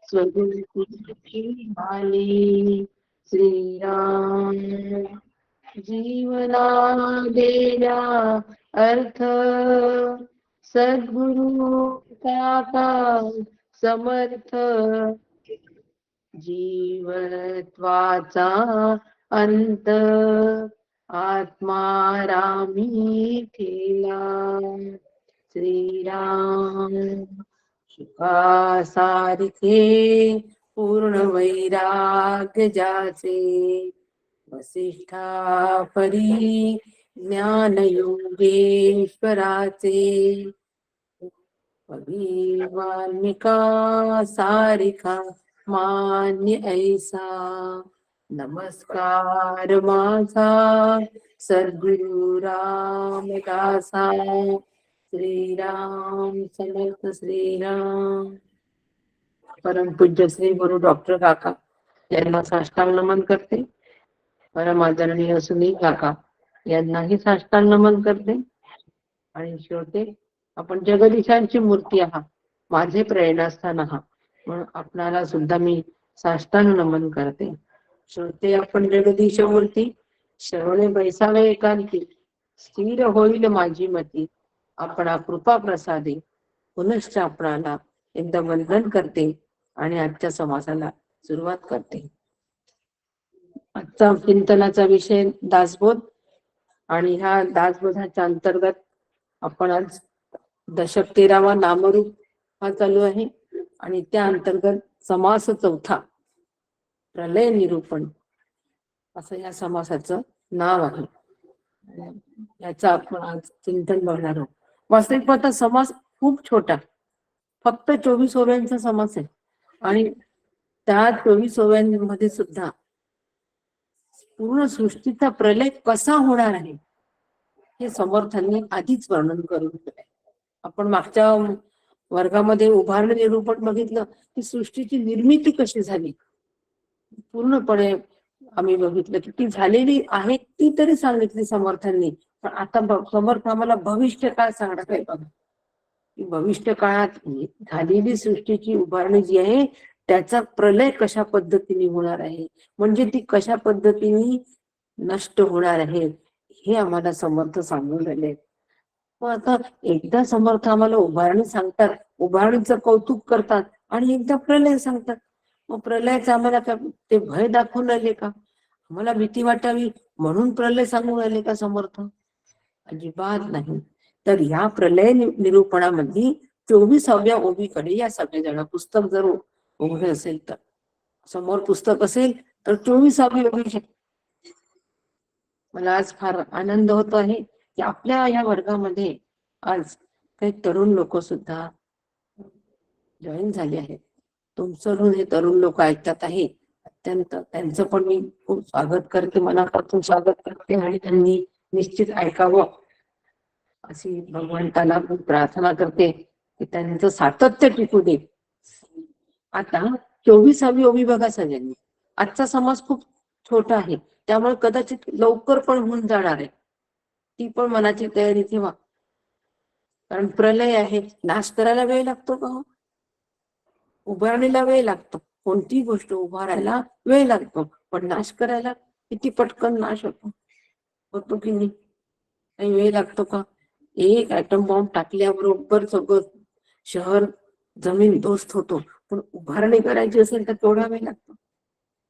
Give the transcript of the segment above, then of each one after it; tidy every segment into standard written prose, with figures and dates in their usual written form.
स्वरूपी आले श्रीराम. जीवना देया अर्थ सद्गुरु काका समर्थ. जीवत्वाचा अंत आत्मा रामी केला. श्रीराम. शुका सारिखे पूर्ण वैराग्य ज्याचे वसिष्ठा परी ज्ञान योगेश्वराचे. कवी वाल्मिका सारिखा मान्य ऐसा नमस्कार माझा सद्गुरु रामदासा. श्रीराम समर्थ. श्रीराम. परमपूज्य श्री गुरु डॉक्टर काका यांना साष्टांग नमन करते. परम आदरणीय सुनील काका यांनाही साष्टांग नमन करते. आणि शेवटी आपण जगदीशांची मूर्ती आहात, माझे प्रेरणास्थान आहात, म्हणून आपणाला सुद्धा मी साष्टांग नमन करते. श्रोते आपण जगदीश मूर्ती श्रवणे बैसावे एकांती. स्थिर होईल माझी मती आपणा कृपा प्रसादे. पुनश्च आपणाला एकदा वंदन करते आणि आजच्या समासाला सुरुवात करते. आजचा चिंतनाचा विषय दासबोध. आणि ह्या दासबोधाच्या अंतर्गत आपण आज दशक 13वा नामरूप हा चालू आहे. आणि त्या अंतर्गत समास चौथा प्रलय निरूपण असं या समासाचं नाव आहे. याचा आपण आज चिंतन बघणार आहोत. वास्तविक पाहता समास खूप छोटा, फक्त 24 ओव्यांचा समास आहे. आणि त्या 24 ओव्यांमध्ये सुद्धा पूर्ण सृष्टीचा प्रलय कसा होणार आहे हे समर्थांनी आधीच वर्णन करून दिलंय. आपण मागच्या वर्गामध्ये उभारणी निरूपण बघितलं की सृष्टीची निर्मिती कशी झाली पूर्णपणे आम्ही बघितलं की ती झालेली आहे ती तरी सांगितली समर्थांनी. पण आता समर्थ आम्हाला भविष्य काळ सांगणार आहे बघा. भविष्य काळात झालेली सृष्टीची उभारणी जी आहे त्याचा प्रलय कशा पद्धतीने होणार आहे, म्हणजे ती कशा पद्धतीने नष्ट होणार आहे हे आम्हाला समर्थ सांगून राहिले. मग आता एकदा समर्थ आम्हाला उभारणी सांगतात, उभारणीचं कौतुक करतात आणि एकदा प्रलय सांगतात. मग प्रलयाचं आम्हाला ते भय दाखवून राहिले का, आम्हाला भीती वाटावी म्हणून प्रलय सांगून राहिले का समर्थ? अजिबात नाही. तर या प्रलय निरूपणामध्ये 24व्या ओवीकडे या सगळ्या जण पुस्तक जर उघडे असेल तर समोर पुस्तक असेल तर 24वी ओवी. मला आज फार आनंद होतो आहे की आपल्या या वर्गामध्ये आज काही तरुण लोक सुद्धा जॉईन झाले आहेत. तुमचं हे तरुण लोक ऐकतात आहे, अत्यंत त्यांचं पण मी खूप स्वागत करते, मनापासून स्वागत करते. आणि त्यांनी निश्चित ऐकावं अशी भगवंताला प्रार्थना करते की त्यांचं सातत्य टिकू दे. आता 24वी ओवी बघा सगळ्यांनी. आजचा समाज खूप छोटा आहे त्यामुळे कदाचित लवकर पण होऊन जाणार आहे. ती पण मनाची तयारी ठेवा, कारण प्रलय आहे. नाश करायला वेळ लागतो का? उभारणीला वेळ लागतो. कोणती गोष्ट उभारायला वेळ लागतो, पण नाश करायला किती पटकन नाश होतो की नाही? काही वेळ लागतो का? एक ऍटम बॉम्ब टाकल्याबरोबर सगळं शहर जमीन दोस्त होतो, पण उभारणी करायची असेल तर तेवढा वेळ लागतो.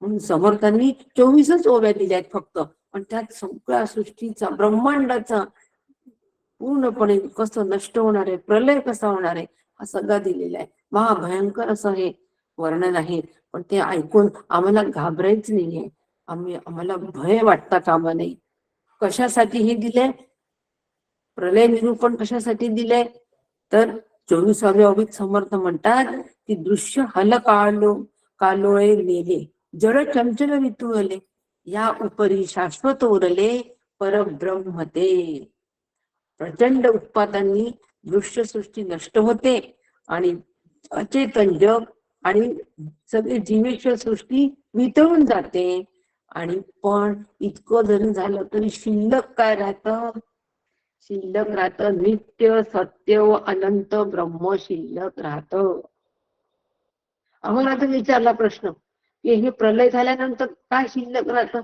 म्हणून समर्थांनी 24च ओव्या दिल्या आहेत फक्त, पण त्यात सगळ्या सृष्टीचा ब्रह्मांडाचा पूर्णपणे कसं नष्ट होणार आहे, प्रलय कसा होणार आहे हा सगळा दिलेला आहे. महाभयंकर असं हे वर्णन आहे. पण ते ऐकून आम्हाला घाबरायच नाहीये, आम्हाला भय वाटता कामा नाही. कशासाठी हे दिले प्रलय निरूपण, कशासाठी दिले तर 24व्या ओवीत समर्थ म्हणतात की दृश्य हल कालोळे नेले जड चंचल वितुळले या उपरी शाश्वत उरले परब्रह्म ते. प्रचंड उत्पातांनी दृश्य सृष्टी नष्ट होते आणि अचेतन जग आणि सगळी जीवेश्वर सृष्टी वितळून जाते. आणि पण इतकं जरी झालं तरी शिल्लक काय राहतं? शिल्लक राहतं नित्य सत्य व अनंत ब्रह्म शिल्लक राहतं. आम्हाला आता विचारला प्रश्न की हे प्रलय झाल्यानंतर काय शिल्लक राहतं,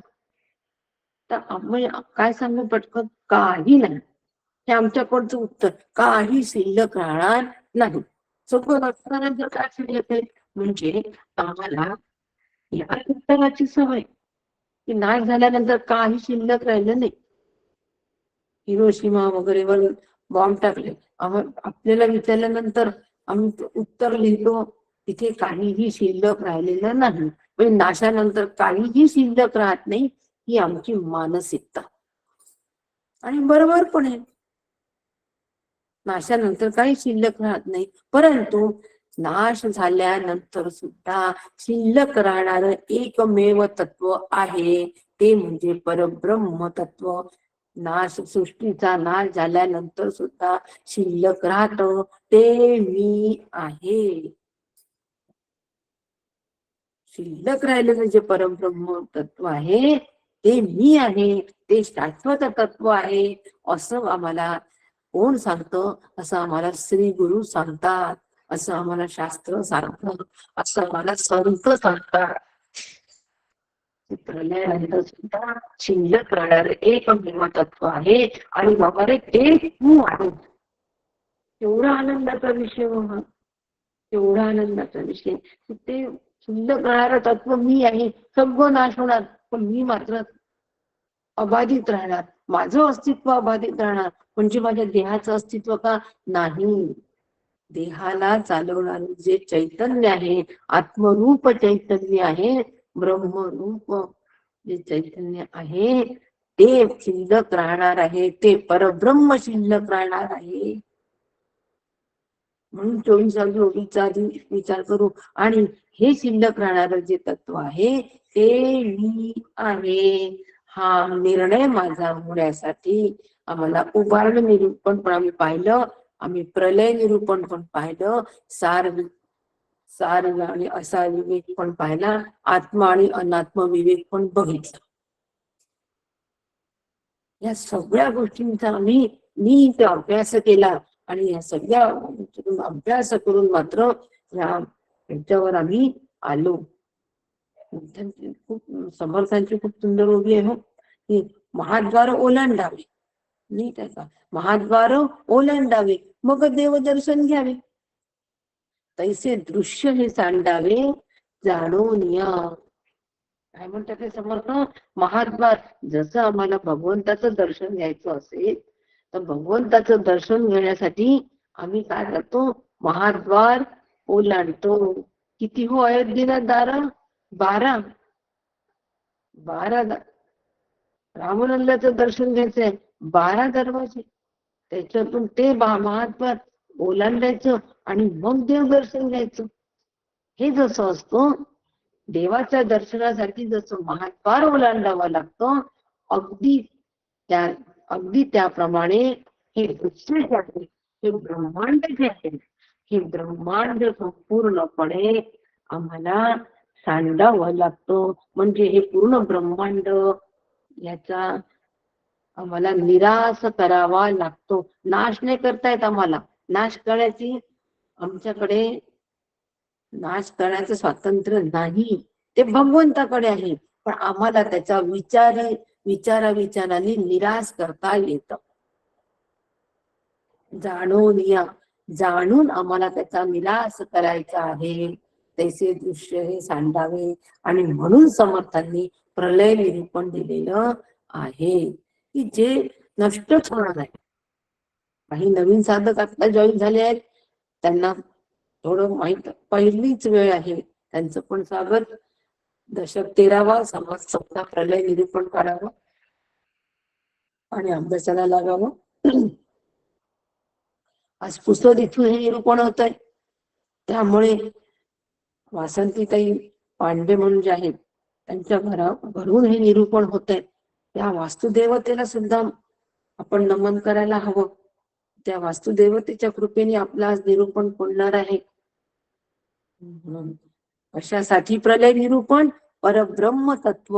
तर आम्ही काय सांगू पटकन, काही नाही. हे आमच्याकडचं उत्तर, काही शिल्लक राहणार नाही. सगळं नसताना काय शिल्लक आहे, म्हणजे आम्हाला या उत्तराची सवय की नाश झाल्यानंतर काही शिल्लक राहिलं नाही. हिरोशिमा वगैरे वर बॉम्ब टाकले, आपल्याला विचारल्यानंतर आम्ही उत्तर लिहितो, तिथे काहीही शिल्लक राहिलेलं नाही. म्हणजे नाशानंतर काहीही शिल्लक राहत नाही, ही आमची मानसिकता. आणि बरोबर पण आहे, नाशानंतर काही शिल्लक राहत नाही. परंतु नाश झाल्यानंतर सुद्धा शिल्लक राहणार एकमेव तत्व आहे, ते म्हणजे परब्रह्म तत्व. सृष्टीचा नाश झाल्यानंतर सुद्धा शिल्लक राहत, ते मी आहे. शिल्लक राहिलेलं जे परब्रह्म तत्व आहे ते मी आहे, ते शाश्वत तत्व आहे, असं आम्हाला कोण सांगतं? असं आम्हाला श्री गुरु सांगतात, असं आम्हाला शास्त्र सांगतं, असं आम्हाला संत सांगतात. प्रलयानंतर सुद्धा शिल्लक राहणार एकमेव तत्व आहे आणि वगैरे ते तू आहे. एवढा आनंदाचा विषय हा, एवढा आनंदाचा विषय. ते शिल्लक राहणारं तत्व मी आहे. सगळं नाश होणार, पण मी मात्र अबाधित राहणार. माझं अस्तित्व अबाधित राहणार. म्हणजे माझ्या देहाचं अस्तित्व का नाही? देहाला चालवणारे जे चैतन्य आहे, आत्मरूप चैतन्य आहे, ब्रह्मरूप जे चैतन्य आहे, ते शिल्लक राहणार आहे, ते परब्रह्म शिल्लक राहणार आहे. म्हणून 24 विचार करू. आणि हे शिल्लक राहणार जे तत्व आहे ते मी आहे, हा निर्णय माझा होण्यासाठी आम्हाला उभारण निरूपण पण आम्ही पाहिलं, आम्ही प्रलय निरूपण पण पाहिलं, सार आणि असा विवेक पण पाहिला, आत्मा आणि अनात्म विवेक पण बघितला. या सगळ्या गोष्टींचा आम्ही नीट अभ्यास केला आणि या सगळ्या अभ्यास करून मात्र याच्यावर आम्ही आलो. खूप समर्थांची खूप सुंदर उभी आहे, की महाद्वार ओलांडावे, नीट आहे का, महाद्वार ओलांडावे मग देवदर्शन घ्यावे, तैसे दृश्य हे सांडावे जाणून या. काय म्हणतात ते समर्थ, महाद्वार. जसं आम्हाला भगवंताचं दर्शन घ्यायचं असेल तर भगवंताचं दर्शन घेण्यासाठी आम्ही काय करतो, महाद्वार ओलांडतो. किती हो अयोध्येला दार? 12. रामनंदाचं दर्शन घ्यायचंय, 12 दरवाजे, त्याच्यातून ते महाद्वार ओलांडायचं आणि मग देव दर्शन घ्यायचं. हे जसं असतं देवाच्या दर्शनासाठी, जसं महाद्वार ओलांडावं लागतं, अगदी त्याप्रमाणे हे दृश्य जे आहे, हे ब्रह्मांड जे आहे, हे ब्रह्मांड संपूर्णपणे आम्हाला सांडावं लागतं. म्हणजे हे पूर्ण ब्रह्मांड याचा आम्हाला निराश करावा लागतो. नाश नाही करतायत आम्हाला, नाश करायची आमच्याकडे नाश करण्याचं स्वातंत्र्य नाही, ते भगवंताकडे आहे. पण आम्हाला त्याचा विचाराने निराश करता येतं. जाणून आम्हाला त्याचा निराश करायचा आहे, तैसे दृश्य हे सांडावे. आणि म्हणून समर्थांनी प्रलय निरूपण दिलेलं आहे, की जे नष्टच होणार आहे. काही नवीन साधक आता जॉईन झाले आहेत, त्यांना थोडं माहित, पहिलीच वेळ आहे, त्यांचं पण स्वागत. दशक 13वा समाज सप्ताह प्रलय निरूपण करावं आणि अभ्यासाला लागावं. आज पुस्तक इथून हे निरूपण होत आहे, त्यामुळे वासंतीताई पांडे म्हणून जे आहेत त्यांच्या घरून हे निरूपण होत आहे. त्या वास्तुदेवतेला सुद्धा आपण नमन करायला हवं. त्या वास्तुदेवतेच्या कृपेने आपला आज निरूपण होणार आहे. कशासाठी प्रलय निरूपण? परब्रह्म तत्व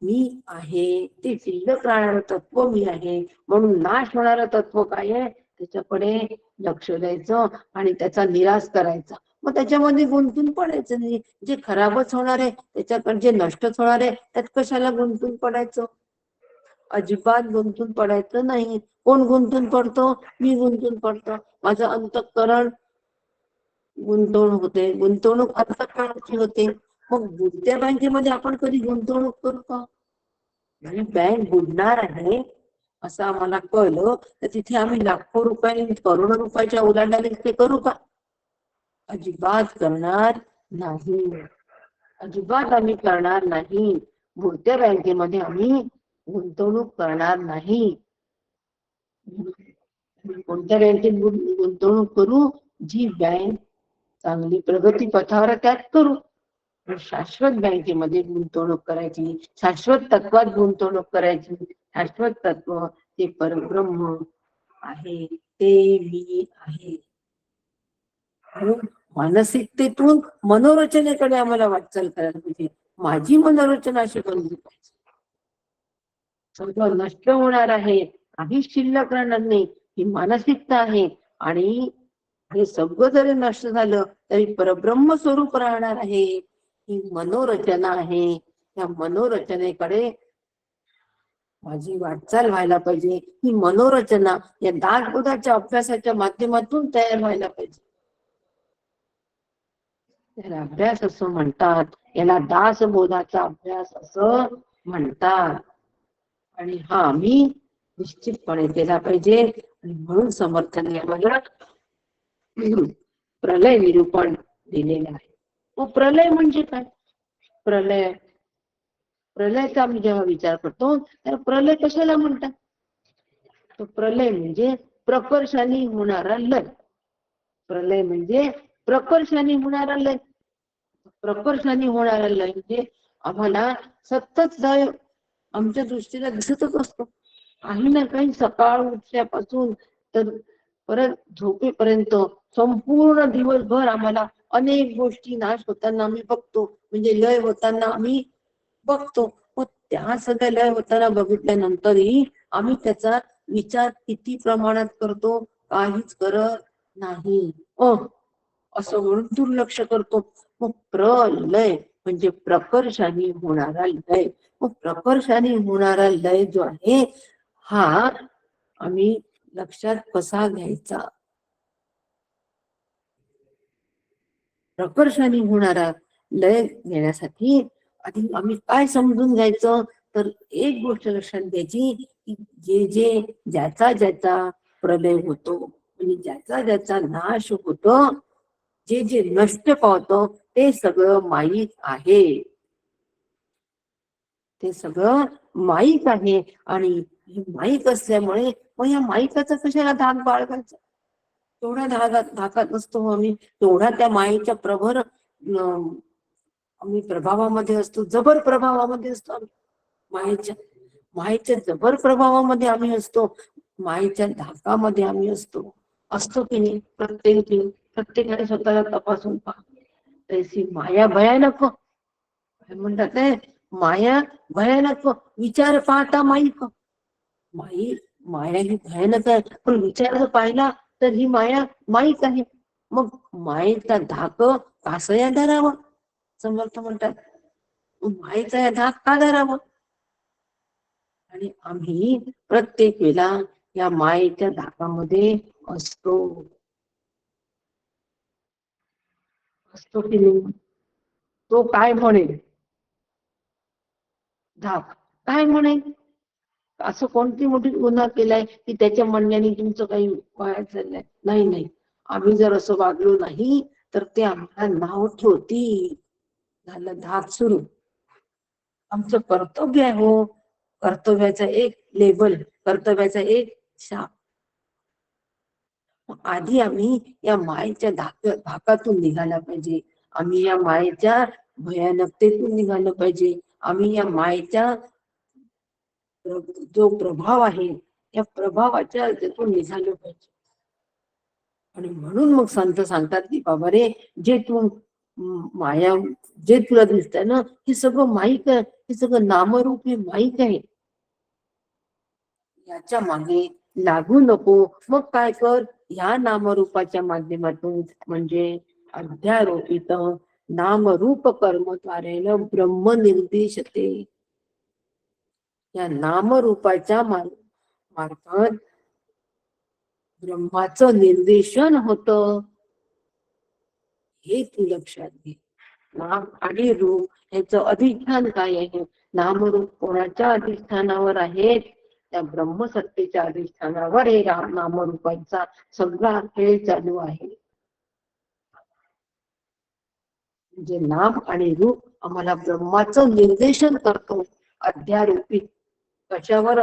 मी आहे, ते शिल्लक राहणारं तत्व मी आहे. म्हणून नाश होणारं तत्व काय आहे त्याच्याकडे लक्ष द्यायचं आणि त्याचा निराश करायचा. मग त्याच्यामध्ये गुंतून पडायचं नाही. जे खराबच होणार आहे त्याच्याकडे, जे नष्टच होणार आहे त्यात कशाला गुंतून पडायचं? अजिबात गुंतून पडायचं नाही. कोण गुंतून पडतो? मी गुंतून पडतो. माझं अंतःकरण गुंतवणूक होते. गुंतवणूक अंतःकरणाची होते. मग बुडत्या बँकेमध्ये आपण कधी गुंतवणूक करू का? आणि बँक बुडणार आहे असं आम्हाला कळलं तर तिथे आम्ही लाखो रुपये, करोडो रुपयाच्या उलाढाली ते करू का? अजिबात करणार नाही. अजिबात आम्ही करणार नाही. बुडत्या बँकेमध्ये आम्ही गुंतवणूक करणार नाही. कोणत्या बँकेत गुंतवणूक करू? जी बँक चांगली प्रगती पथावर त्यात करू. शाश्वत बँकेमध्ये गुंतवणूक करायची, शाश्वत तत्वात गुंतवणूक करायची. शाश्वत तत्व ते परब्रह्म आहे, ते मी आहे. मानसिकतेतून मनोरचनेकडे आम्हाला वाटचाल करायला पाहिजे. माझी मनोरचना अशी बनली पाहिजे. सगळं नष्ट होणार आहे, काहीच शिल्लक राहणार नाही, ही मानसिकता आहे. आणि हे सगळं जरी नष्ट झालं तरी परब्रह्म स्वरूप राहणार आहे, ही मनोरचना आहे. या मनोरचनेकडे माझी वाटचाल व्हायला पाहिजे. ही मनोरचना या दासबोधाच्या अभ्यासाच्या माध्यमातून तयार व्हायला पाहिजे. याला अभ्यास असं म्हणतात, याला दासबोधाचा अभ्यास असं म्हणतात. आणि हा मी निश्चितपणे केला पाहिजे. आणि म्हणून समर्थांनी आम्हाला प्रलय निरूपण दिलेलं आहे. मग प्रलय म्हणजे काय? प्रलयाचा आम्ही जेव्हा विचार करतो तर प्रलय कशाला म्हणतात? तर प्रलय म्हणजे प्रकर्षाने होणारा लय. प्रलय म्हणजे प्रकर्षाने होणारा लय. प्रकर्षाने होणारा लय म्हणजे आम्हाला सतत लय आमच्या दृष्टीला दिसतच असतो. काही ना काही सकाळ उठल्यापासून तर परत झोपेपर्यंत संपूर्ण दिवसभर आम्हाला अनेक गोष्टी नाश होताना आम्ही बघतो, म्हणजे लय होताना आम्ही बघतो. मग त्या सगळ्या लय होताना बघितल्यानंतरही आम्ही त्याचा विचार किती प्रमाणात करतो? काहीच करत नाही. असं म्हणून दुर्लक्ष करतो. मग प्रलय म्हणजे प्रकर्षाने होणारा लय. मग प्रकर्षाने होणारा लय जो आहे हा आम्ही लक्षात कसा घ्यायचा? प्रकर्षाने होणारा लय घेण्यासाठी आधी आम्ही काय समजून घ्यायचं? तर एक गोष्ट लक्षात घ्यायची की जे ज्याचा ज्याचा प्रलय होतो, म्हणजे ज्याचा ज्याचा नाश होतो, जे नष्ट पावतो ते सगळं माईक आहे. ते सगळं माईक आहे. आणि माईक असल्यामुळे मग या माईकाचा कशाला धाक बाळगायचा? तेवढ्या धाकात नसतो आम्ही. तेवढा त्या मायेच्या प्रभर आम्ही प्रभावामध्ये असतो, जबर प्रभावामध्ये असतो आम्ही. मायेच्या जबर प्रभावामध्ये आम्ही असतो. मायेच्या धाकामध्ये आम्ही असतो की नाही? प्रत्येकाने स्वतःला तपासून पहा. तैसी माया भयानक म्हणतात, माया भयानक विचार पाहता माईक. माया ही भयानक आहे, पण विचार जर पाहिला तर ही माया माईक आहे. मग मायेचा धाक कासया धरावा? समर्थ म्हणतात मायेचा धाक का धरावा? आणि आम्ही प्रत्येक वेळा या मायेच्या धाकामध्ये असतो की नाही? तो काय म्हणेल? धाक काय म्हणेल? असं कोणती मोठी गुन्हा केलाय की त्याच्या म्हणण्याने तुमचं काही वाया चाललंय? नाही. आम्ही जर असं वागलो नाही तर ते आम्हाला नाव ठेवतील. झालं धाक सुरू. आमचं कर्तव्य आहे हो. कर्तव्याचा एक लेबल, कर्तव्याचा एक शाप. आधी आम्ही या मायेच्या धाकातून निघाला पाहिजे. आम्ही या मायेच्या भयानकतेतून निघालं पाहिजे. आम्ही या मायेच्या जो प्रभाव आहे या प्रभावाच्या त्यातून निघालं पाहिजे. आणि म्हणून मग संत सांगतात की बाबा रे, जे तू माया जे तुला दिसतंय ना हे सगळं माईक आहे, हे सगळं नामरूप हे माईक आहे. याच्या मागे लागू नको. मग काय कर? ह्या नामरूपाच्या माध्यमातून म्हणजे अध्यारोपित नामरूप कर्मद्वारेन ब्रह्म निर्देशते. या नामरूपाच्या मार्फत ब्रह्माचं निर्देशन होत, हे तू लक्षात घे. नाम आणि रूप याचं अधिष्ठान काय आहे? नामरूप कोणाच्या अधिष्ठानावर आहेत? त्या ब्रह्मसत्तेच्या अधिष्ठानावर हे नामरूपांचा सगळा खेळ चालू आहे. म्हणजे नाम आणि रूप आम्हाला ब्रह्माचं निर्देशन करतो. अध्यारोपित कशावर?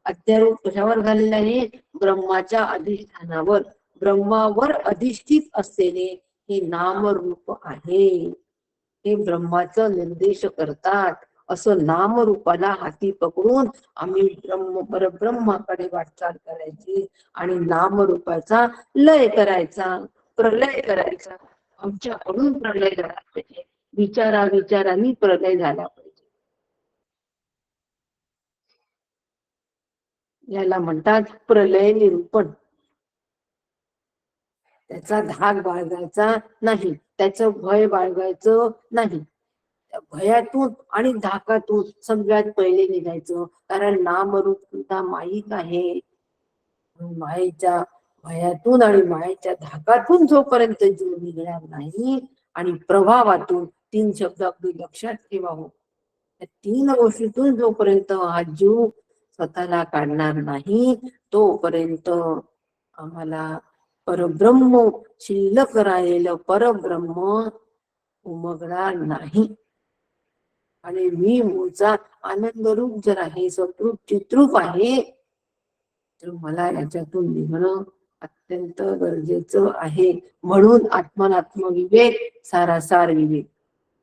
अध्यारोप कशावर झालेला आहे? ब्रह्माच्या अधिष्ठानावर, ब्रह्मावर अधिष्ठित असलेले हे नामरूप आहे. हे ब्रह्माचं निर्देश करतात. असं नामरूपाला हाती पकडून आम्ही परब्रह्माकडे वाटचाल करायची आणि नामरूपाचा लय करायचा, प्रलय करायचा. आमच्याकडून प्रलय झाला पाहिजे, विचारांनी प्रलय झाला पाहिजे. याला म्हणतात प्रलय निरूपण. त्याचा धाक बाळगायचा नाही, त्याचं भय बाळगायचं नाही. भयातून आणि धाकातून सगळ्यात पहिले निघायचं, कारण नामरूप सुद्धा माईक आहे. मायेच्या भयातून आणि मायेच्या धाकातून जोपर्यंत जीव निघणार नाही आणि प्रभावातून, 3 शब्द अगदी लक्षात ठेवा हो, त्या 3 गोष्टीतून जोपर्यंत हा जीव स्वतःला काढणार नाही तोपर्यंत आम्हाला परब्रह्म, शिल्लक राहिलेलं परब्रह्म उमगणार नाही. आणि मी मूळचा आनंद रूप जर आहे, सत्रूप चित्रूप आहे, तर मला याच्यातून निघणं अत्यंत गरजेचं आहे. म्हणून आत्मनात्म विवेक, सारासार विवेक.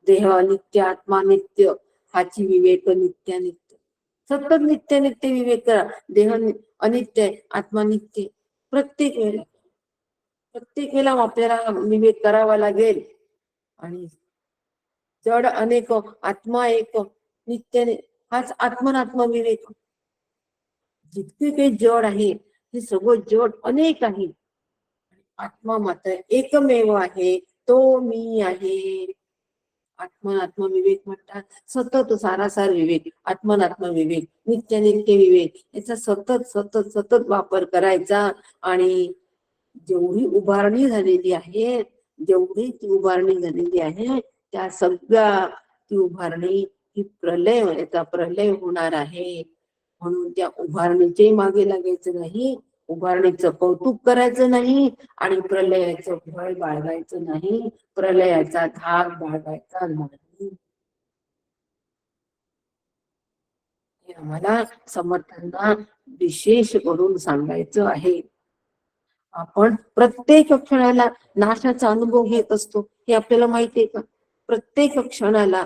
देह अनित्य, आत्मा नित्य, हाची विवेक नित्यानित्य. सतत नित्य नित्य विवेक करा. देह अनित्य, आत्मा नित्य. प्रत्येक वेळेला आपल्याला विवेक करावा लागेल. आणि जड अनेक, आत्मा एक, नित्य, हाच आत्मनात्म विवेक. जितके काही जड आहे हे सगळं जड अनेक आहे, आत्मा मात्र एकमेव आहे, तो मी आहे. आत्मनात्म विवेक म्हणतात. सतत सारासार विवेक, आत्मनात्म विवेक, नित्य नित्य विवेक, याचा सतत सतत सतत वापर करायचा. आणि जेवढी उभारणी झालेली आहे, जेवढी ती उभारणी झालेली आहे, त्या सगळ्या ती उभारणी ही प्रलय, याचा प्रलय होणार आहे. म्हणून त्या उभारणीचे मागे लागायचं नाही, उभारणीचं कौतुक करायचं नाही आणि प्रलयाचं भय बाळगायचं नाही, प्रलयाचा धाक बाळगायचा नाही. हे आम्हाला समर्थांना विशेष करून सांगायचं आहे. आपण प्रत्येक क्षणाला नाशाचा अनुभव घेत असतो, हे आपल्याला माहिती आहे का? प्रत्येक क्षणाला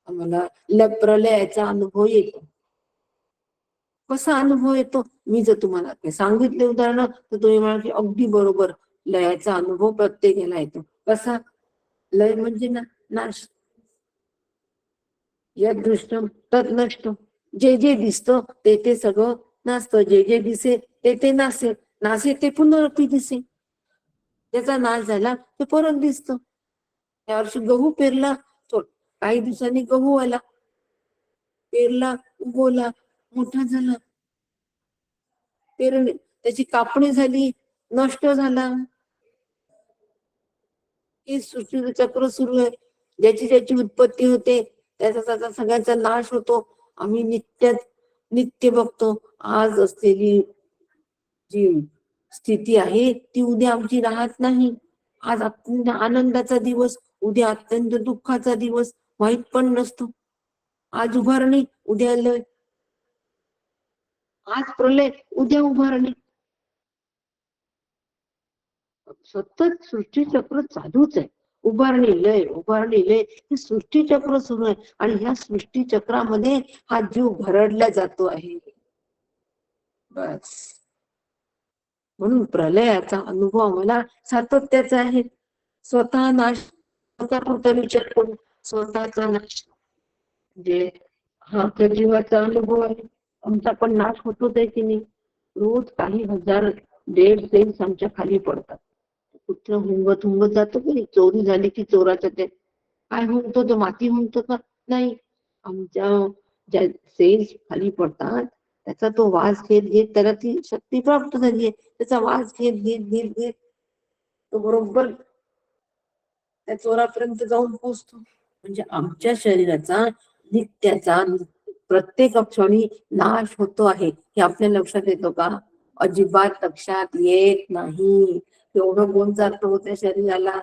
आम्हाला प्रलयाचा अनुभव येतो. कसा अनुभव येतो? मी जर तुम्हाला सांगितले उदाहरण, तर तुम्ही म्हणाल की अगदी बरोबर, लयाचा अनुभव प्रत्येकाला येतो. कसा? लय म्हणजे नाश. यद दृष्टम तद नष्टम. जे जे दिसतं ते ते सगळं नासतं, जे जे दिसे ते ते नासे, नासे ते पुनरपी दिसे. त्याचा नाश झाला ते परत दिसतं. या वर्षी गहू पेरला, काही दिवसांनी गहू आला, पेरला, उगवला, मोठा झाला, पेरणी, त्याची कापणी झाली, नष्ट झाला. हे सृष्टीचं चक्र सुरू आहे. ज्याची ज्याची उत्पत्ती होते त्याचा त्याचा सगळ्यांचा नाश होतो. आम्ही नित्य बघतो. आज असलेली जी स्थिती आहे ती उद्या आमची राहत नाही. आज अत्यंत आनंदाचा दिवस, उद्या अत्यंत दुःखाचा दिवस, माहित पण नसतो. आज उभारणी, उद्या लय. आज प्रलय, उद्या उभारणी. सतत सृष्टी चक्र चालूच आहे. उभारणी लय, उभारणी लय, हे सृष्टी चक्र सुरू आहे. आणि ह्या सृष्टी चक्रामध्ये हा जीव भरडला जातो आहे. बस म्हणून प्रलयाचा अनुभव आम्हाला सातत्याचा आहे. स्वतः नाश, स्वतः विचार करून स्वतःचा नाश, म्हणजे हा तर जीवाचा अनुभव आहे. आमचा पण नाश होतोच आहे की नाही. रोज काही हजार डेड सेल्स आमच्या खाली पडतात. कुत्र हुंगत हुंगत जातो की चोरी झाली की चोराच्या ते काय हुंगतो, तो माती हुंगतो का? नाही. आमच्या ज्या सेल्स खाली पडतात त्याचा तो वास घेत घेत त्याला ती शक्ती प्राप्त झाली आहे. त्याचा वास घेत घेत घेत घेत तो बरोबर त्या चोरापर्यंत जाऊन पोहोचतो. म्हणजे आमच्या शरीराचा नित्याचा प्रत्येक क्षणी नाश होतो आहे हे आपल्या लक्षात येतो का? अजिबात लक्षात येत नाही. एवढं गुण जातो त्या शरीराला,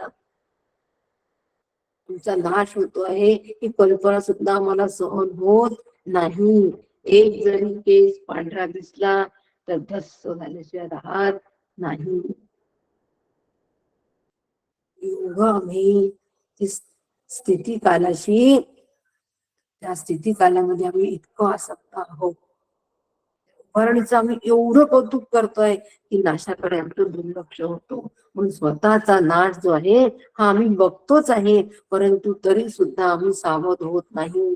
तुमचा नाश होतो आहे ही कल्पना सुद्धा आम्हाला सहन होत नाही. एक जरी केस पांढरा दिसला तर धस्स झाल्याशिवाय राहत नाही. एवढं आम्ही ती स्थिती कालाशी, त्या स्थिती कालामध्ये आम्ही इतकं आसक्त आहोत. मरणीचं आम्ही एवढं कौतुक करतोय की नाशाकडे आमचं दुर्लक्ष होतो. म्हणून स्वतःचा नाश जो आहे हा आम्ही बघतोच आहे, परंतु तरी सुद्धा आम्ही सावध होत नाही.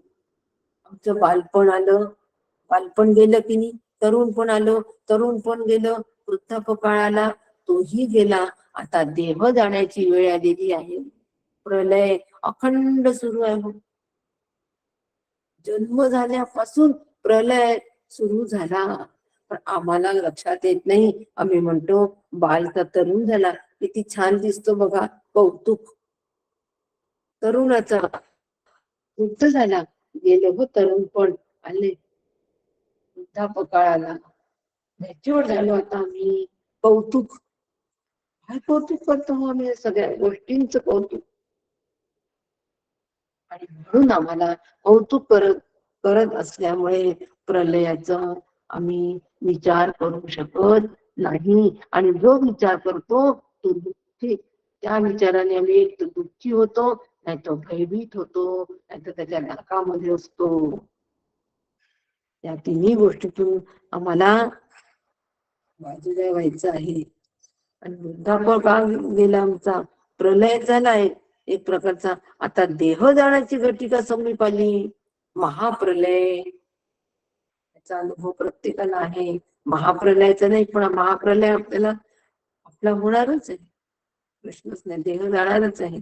आमचं बालपण आलं, बालपण गेलं की नाही, तरुण पण आलं, तरुण पण गेलं, वृद्धापकाळ आला, तोही गेला. आता देह जाण्याची वेळ आलेली आहे. प्रलय अखंड सुरू आहे. जन्म झाल्यापासून प्रलय सुरू झाला, पण आम्हाला लक्षात येत नाही. आम्ही म्हणतो बाल तर तरुण झाला, किती छान दिसतो बघा, कौतुक. तरुणाचा वृद्ध झाला, गेलं हो तरुण पण आले, वृद्धापकाळ आला, मॅच्युअर झालो आता आम्ही, कौतुक. काय कौतुक करतो आम्ही सगळ्या गोष्टींचं कौतुक. आणि म्हणून आम्हाला कौतुक करत असल्यामुळे प्रलयाचा आम्ही विचार करू शकत नाही. आणि जो विचार करतो तो दुःखी, त्या विचाराने आम्ही एक तर दुःखी होतो, नाही तो भयभीत होतो, नाही तर त्याच्या नरकामध्ये असतो. या तिन्ही गोष्टीतून आम्हाला बाजूला व्हायचं आहे. आणि वृद्धापकाळ गेला, आमचा प्रलय झालाय एक प्रकारचा. आता देह जाण्याची घटिका समीप आली, महाप्रलय. त्याचा अनुभव प्रत्येकाला आहे. महाप्रलयाचा नाही, पण महाप्रलय आपल्याला आपला होणारच आहे, प्रश्नच नाही, देह जाणारच आहे.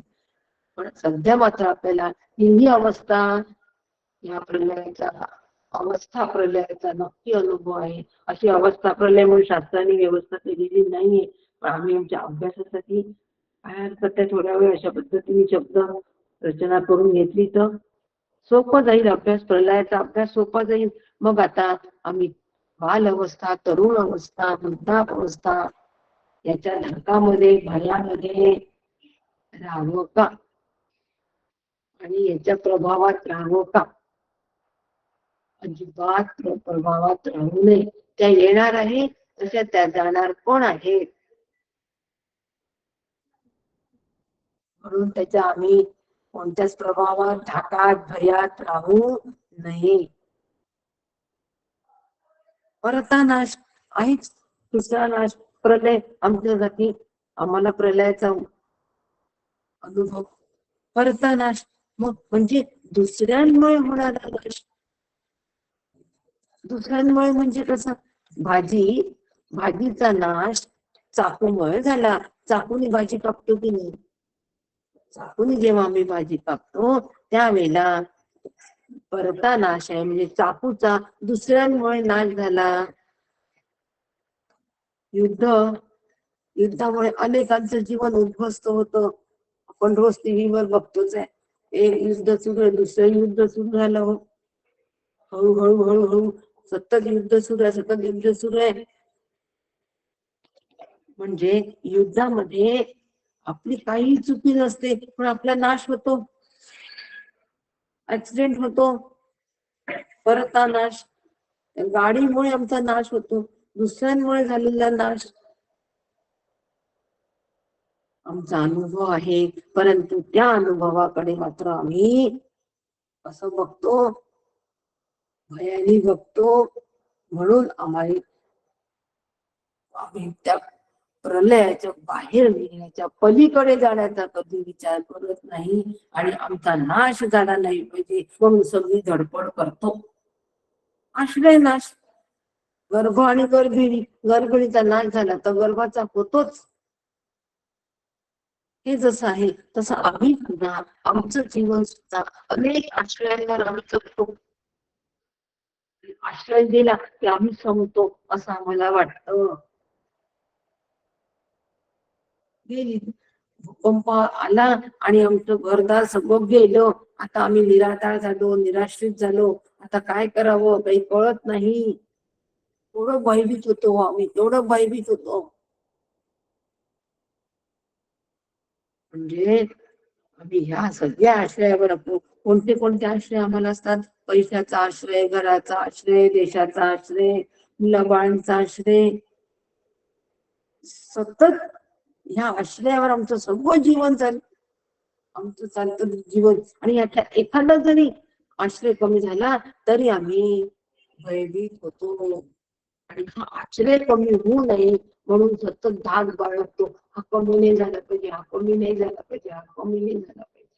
पण सध्या मात्र आपल्याला ही अवस्था, या प्रलयाचा अवस्था प्रलयाचा नक्की अनुभव आहे. अशी अवस्था प्रलय म्हणून शास्त्राने व्यवस्था केलेली नाहीये, पण आम्ही आमच्या अभ्यासासाठी काय हरकत आहे, थोड्या वेळ अशा पद्धतीने शब्द रचना करून घेतली तर सोपं जाईल अभ्यास, प्रलयाचा अभ्यास सोपा जाईल. मग आता आम्ही बाल अवस्था, तरुण अवस्था, वृद्धावस्था याच्या धक्कामध्ये, भयामध्ये राहावं का, आणि याच्या प्रभावात राहावं का? अजिबात प्रभावात राहू नये. त्या येणार आहे तशा त्या जाणार पण आहेत. म्हणून त्याच्या आम्ही कोणत्याच प्रभावात, धाकात, भयात राहू नये. परता नाश आहेच, दुसरा नाश प्रलय आमच्यासाठी, आम्हाला प्रलयाचा अनुभव. परता नाश मग म्हणजे दुसऱ्यांमुळे होणारा नाश. दुसऱ्यांमुळे म्हणजे कसं, भाजीचा नाश चाकूमुळे झाला. चाकूने भाजी कापतो की नाही, चाकूने जेव्हा आम्ही भाजी कापतो त्यावेळेला परता नाश आहे, म्हणजे चाकूचा दुसऱ्यांमुळे नाश झाला. युद्धामुळे अनेकांचं जीवन उद्ध्वस्त होतं. आपण रोज टीव्हीवर बघतोच आहे, एक युद्ध सुरू आहे, दुसरं युद्ध सुरू झालं, हो हळूहळू हळूहळू सतत युद्ध सुरू आहे, सतत युद्ध सुरू आहे. म्हणजे युद्धामध्ये आपली काही चुकी नसते, पण आपला नाश होतो, ऍक्सिडेंट होतो. परता नाश, गाडीमुळे आमचा नाश होतो, दुसऱ्यांमुळे झालेला नाश आमचा अनुभव आहे. परंतु त्या अनुभवाकडे मात्र आम्ही असं बघतो, भयाने बघतो. म्हणून आम्ही त्या प्रलयाच्या बाहेर निघण्याच्या पलीकडे जाण्याचा कधी विचार करत नाही, आणि आमचा नाश झाला नाही पाहिजे म्हणून सगळी धडपड करतो. आश्रय नाश, गर्भ आणि गर्भिणी, गर्भिणीचा नाश झाला तर गर्भाचा होतोच. हे जसं आहे तसं आम्ही सुद्धा आमचं जीवन सुद्धा अनेक आश्रयांवर आम्ही जगतो. आश्रय दिला की आम्ही संपतो असं आम्हाला वाटतं. भूकंप आला आणि आमचं घरदार सगळं गेलं. आता आम्ही निराधार झालो, निराश्रित झालो. आता काय करावं काही कळत नाही. एवढं भयभीत होतो आम्ही, एवढं भयभीत होतो. म्हणजे आम्ही ह्या सगळ्या आश्रयावर कोणते कोणते आश्रय आम्हाला असतात? पैशाचा आश्रय, घराचा आश्रय, देशाचा आश्रय, मुलाबाळांचा आश्रय. सतत ह्या आश्रयावर आमचं सगळं जीवन चालतं. आमचं चालतं जीवन. आणि याच्या एखादा जरी आश्रय कमी झाला तरी आम्ही भयभीत होतो. आणि हा आश्रय कमी होऊ नये म्हणून सतत धाक बाळगतो. हा कमी नाही झाला पाहिजे, हा कमी नाही झाला पाहिजे, हा कमी नाही झाला पाहिजे.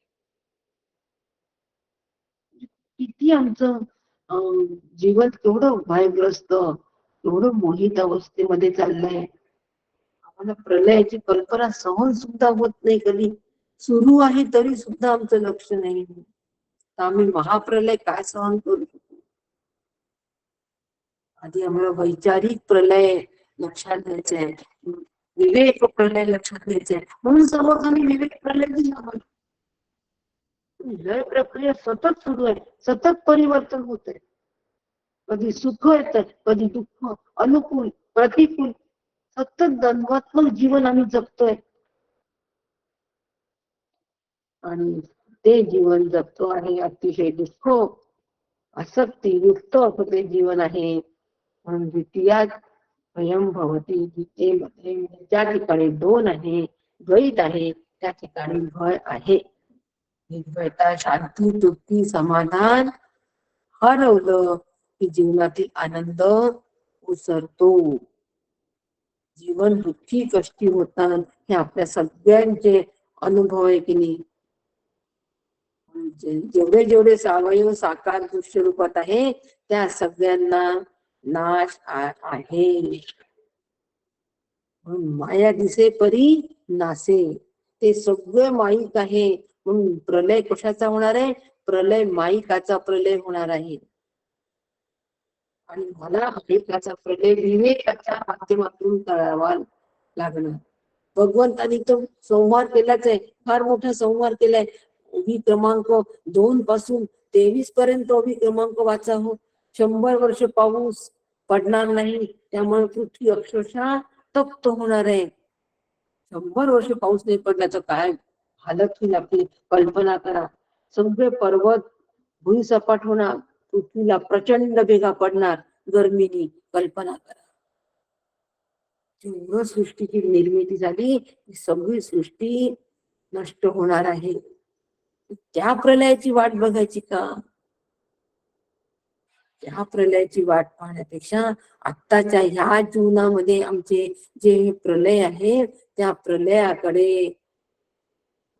किती आमचं जीवन केवढं भयग्रस्त, एवढं मोहित अवस्थेमध्ये चाललंय. आम्हाला प्रलयाची कल्पना सहन सुद्धा होत नाही. कधी सुरू आहे तरी सुद्धा आमचं लक्ष नाही. आम्ही महाप्रलय काय सहन करू शकतो? आधी आम्हाला वैचारिक प्रलय लक्षात घ्यायचंय, विवेक प्रलय लक्षात घ्यायचंय. म्हणून सर्वजण विवेक प्रलय दिला. लय प्रक्रिया सतत सुरू आहे, सतत परिवर्तन होत आहे. कधी सुख येतं, कधी दुःख, अनुकूल, प्रतिकूल, सतत द्वंद्वात्मक जीवन आम्ही जगतोय. आणि ते जीवन जगतो आणि अतिशय दुःख आसक्ती युक्त असं ते जीवन आहे. म्हणून द्वितीयात भयं भवति, गीतेमध्ये ज्या ठिकाणी दोन आहे, द्वैत आहे, त्या ठिकाणी भय आहे. निर्भयता, शांती, तृप्ती, समाधान हरवलं की जीवनातील आनंद उसरतो. जीवन दुःखी कष्टी होतात हे आपल्या सगळ्यांचे अनुभव आहे की नाही. जेवढे जेवढे अवयव साकार दृश्य रूपात आहे त्या सगळ्यांना नाश आहे. माया दिसे परी नासे, ते सगळं माईक आहे. म्हणून प्रलय कशाचा होणार आहे? प्रलय माईकाचा प्रलय होणार आहे. आणि मला विवेकाचा प्रलय विवेकाच्या माध्यमातून करावा लागणार. भगवंतानी तो संहार केलाच आहे, फार मोठा संहार केलाय. ओवी क्रमांक 2 पासून 23 पर्यंत ओवी क्रमांक वाचा हो. 100 वर्ष पाऊस पडणार नाही, त्यामुळे पृथ्वी अक्षरशः तप्त होणार आहे. 100 वर्ष पाऊस नाही पडल्याचं काय हालत होईल आपली कल्पना करा. सगळे पर्वत भुईसपाट होणार, पृथ्वीला प्रचंड भेगा पडणार गर्मीनी, कल्पना करा. जेवढं सृष्टीची निर्मिती झाली ती सगळी सृष्टी नष्ट होणार आहे. त्या प्रलयाची वाट बघायची का? त्या प्रलयाची वाट पाहण्यापेक्षा आत्ताच्या ह्या जीवनामध्ये आमचे जे प्रलय आहे त्या प्रलयाकडे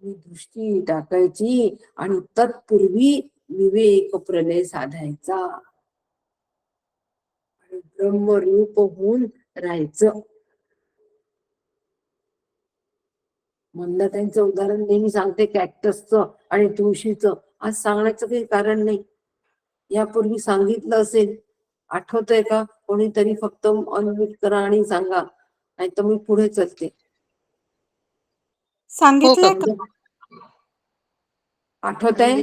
दृष्टी टाकायची आणि तत्पूर्वी विवेक प्रलय साधायचा आणि ब्रह्मरूप होऊन राहायचं. मंदाताईंचं उदाहरण नेहमी सांगते कॅक्टसचं आणि तुळशीचं. आज सांगण्याचं काही कारण नाही, यापूर्वी सांगितलं असेल. आठवतंय का? कोणीतरी फक्त अनम्यूट करा आणि सांगा, नाही तर मी पुढे चलते. सांगितलंय का? आठवतंय?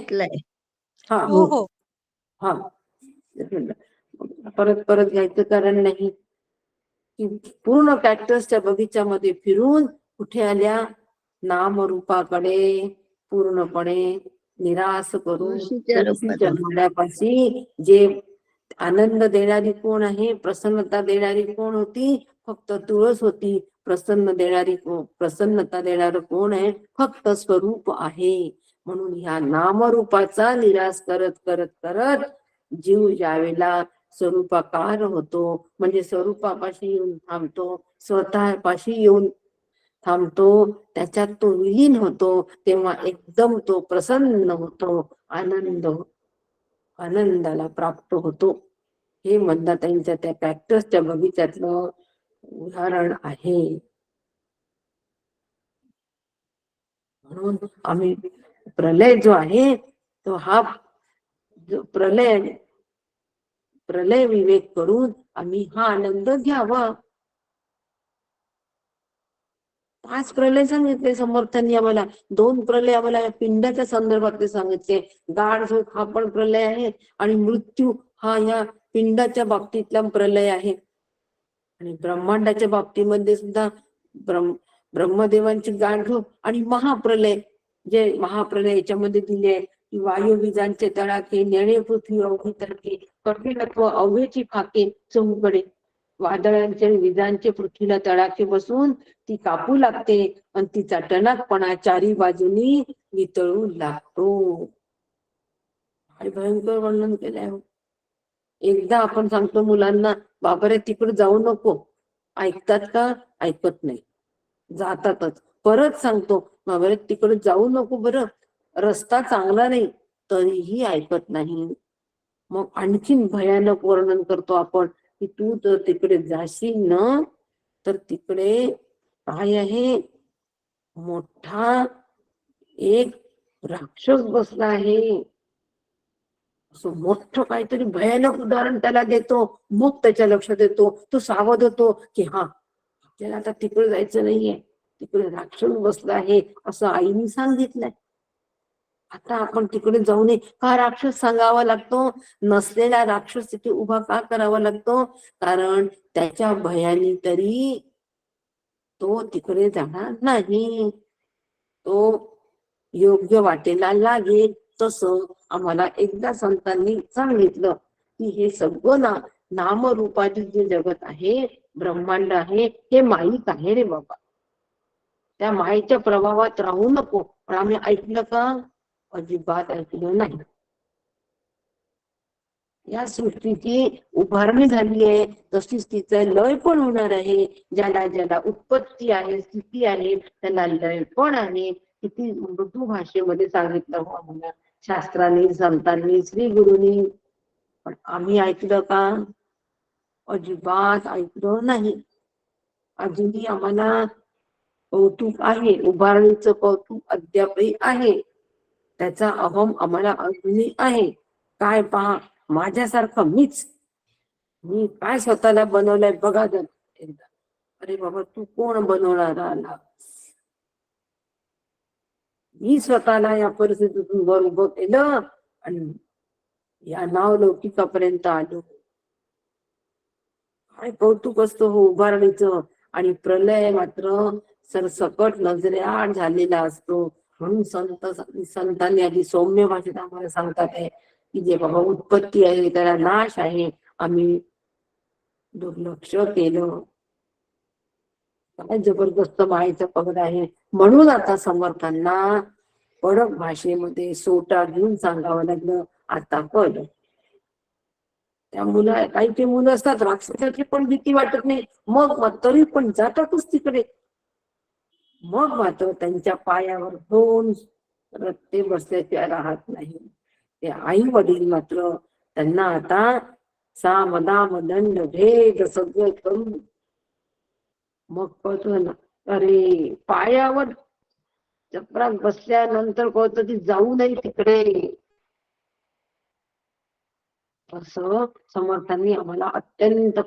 हा हो हो. हा, परत परत घ्यायचं कारण नाही. पूर्ण कॅक्टसच्या बगीच्यामध्ये फिरून कुठे आल्या? नामरूपाकडे पूर्णपणे निराश करून तुळशीच्या झाडापाशी जे आनंद देणारी कोण आहे, प्रसन्नता देणारी कोण होती? फक्त तुळस होती. प्रसन्नता देणारं कोण आहे? फक्त स्वरूप आहे. म्हणून ह्या नामरूपाचा निराश करत करत करत जीव ज्यावेळेला स्वरूपाकार होतो, म्हणजे स्वरूपापाशी येऊन थांबतो, स्वतःपाशी येऊन थांबतो, त्याच्यात तो विलीन होतो, तेव्हा एकदम तो प्रसन्न होतो, आनंदाला प्राप्त होतो. हे मंदाताईंच्या त्या कॅक्टसच्या बगीच्यातलं उदाहरण आहे. म्हणून आम्ही प्रलय जो आहे तो हा जो प्रलय विवेक करून आम्ही हा आनंद घ्यावा. 5 प्रलय सांगितले समर्थांनी आम्हाला. 2 प्रलय आम्हाला पिंडाच्या संदर्भातले सांगितले. गाढ झोप हा पण प्रलय आहे आणि मृत्यू हा या पिंडाच्या बाबतीतला प्रलय आहे. आणि ब्रह्मांडाच्या बाबतीमध्ये सुद्धा ब्रह्मदेवांची गाढ झोप आणि महाप्रलय, जे महाप्रलय याच्यामध्ये दिले की वायू विजांचे तडाखे, नेणे पृथ्वी अवघी तडके, कठीणत्व अव्यची फाके चहूकडे. वादळांचे विजांचे पृथ्वीला तडाखे बसून ती कापू लागते आणि तिचा टणकपणा चारी बाजूनी वितळू लागतो. आणि भयंकर वर्णन केलंय. एकदा आपण सांगतो मुलांना बापरे तिकडे जाऊ नको, ऐकतात का? ऐकत नाही, जातातच. परत सांगतो बापरे तिकडे जाऊ नको, बरं रस्ता चांगला नाही, तरीही ऐकत नाही. मग आणखीन भयानक वर्णन करतो आपण की तू जर तिकडे जाशील ना तर तिकडे काय आहे, मोठा एक राक्षस बसला आहे. असं मोठं काहीतरी भयानक उदाहरण त्याला देतो. मग त्याच्या लक्षात येतो, तो सावध होतो की हा आपल्याला आता तिकडे जायचं नाहीये, तिकडे राक्षस बसला आहे असं आईने सांगितलंय. आता आपण तिकडे जाऊ नये का? राक्षस सांगावा लागतो. नसलेला राक्षस तिथे उभा का करावा लागतो? कारण त्याच्या भयाने तरी तो तिकडे जाणार नाही, तो योग्य वाटेला लागेल. तसं आम्हाला एकदा संतांनी सांगितलं की हे सगळं नामरूपाचे जे जगत आहे, ब्रह्मांड आहे, हे माईक आहे रे बाबा. त्या माईच्या प्रभावात राहू नको. पण आम्ही ऐकलं का? अजिबात ऐकलं नाही. या सृष्टीची उभारणी झाली आहे, तशीच तिचं लय पण होणार आहे. ज्याला ज्याला उत्पत्ती आहे, स्थिती आहे, त्याला लय पण आहे. किती मृदू भाषेमध्ये सांगितलं हो आम्हाला शास्त्रांनी, संतांनी, श्री गुरुनी. पण आम्ही ऐकलं का? अजिबात ऐकलं नाही. अजूनही आम्हाला कौतुक आहे, उभारणीचं कौतुक अद्यापही आहे, त्याचा अहम आम्हाला अजूनही आहे. काय पहा, माझ्यासारखं मी काय स्वतःला बनवलंय बघा जर एकदा. अरे बाबा तू कोण बनवणार आला? मी स्वतःला या परिस्थितीतून वर उभं केलं आणि या नावलौकिकापर्यंत आलो. काय कौतुक असतं हो उभारणीचं. आणि प्रलय मात्र सरसकट नजरेआड झालेला असतो. म्हणून संतांनी आधी सौम्य भाषेत आम्हाला सांगतात आहे की जे बाबा उत्पत्ती आहे त्याला नाश आहे, आम्ही दुर्लक्ष केलं. काय जबरदस्त मायेचा पगड आहे. म्हणून आता समर्थांना कडक भाषेमध्ये सोटा घेऊन सांगावं लागलं. आता कळलं. त्या मुलं, काही ते मुलं असतात राक्षसाची पण भीती वाटत नाही, मग तरी पण जातातच तिकडे. मग मात्र त्यांच्या पायावर 2 रत्ते बसल्याचे राहत नाही. ते आई वडील मात्र त्यांना आता साम दाम दंड भेद सगळं करून मग कळतो ना, अरे पायावर चक्रात बसल्यानंतर कळतं की जाऊ नये तिकडे. असं समर्थांनी आम्हाला अत्यंत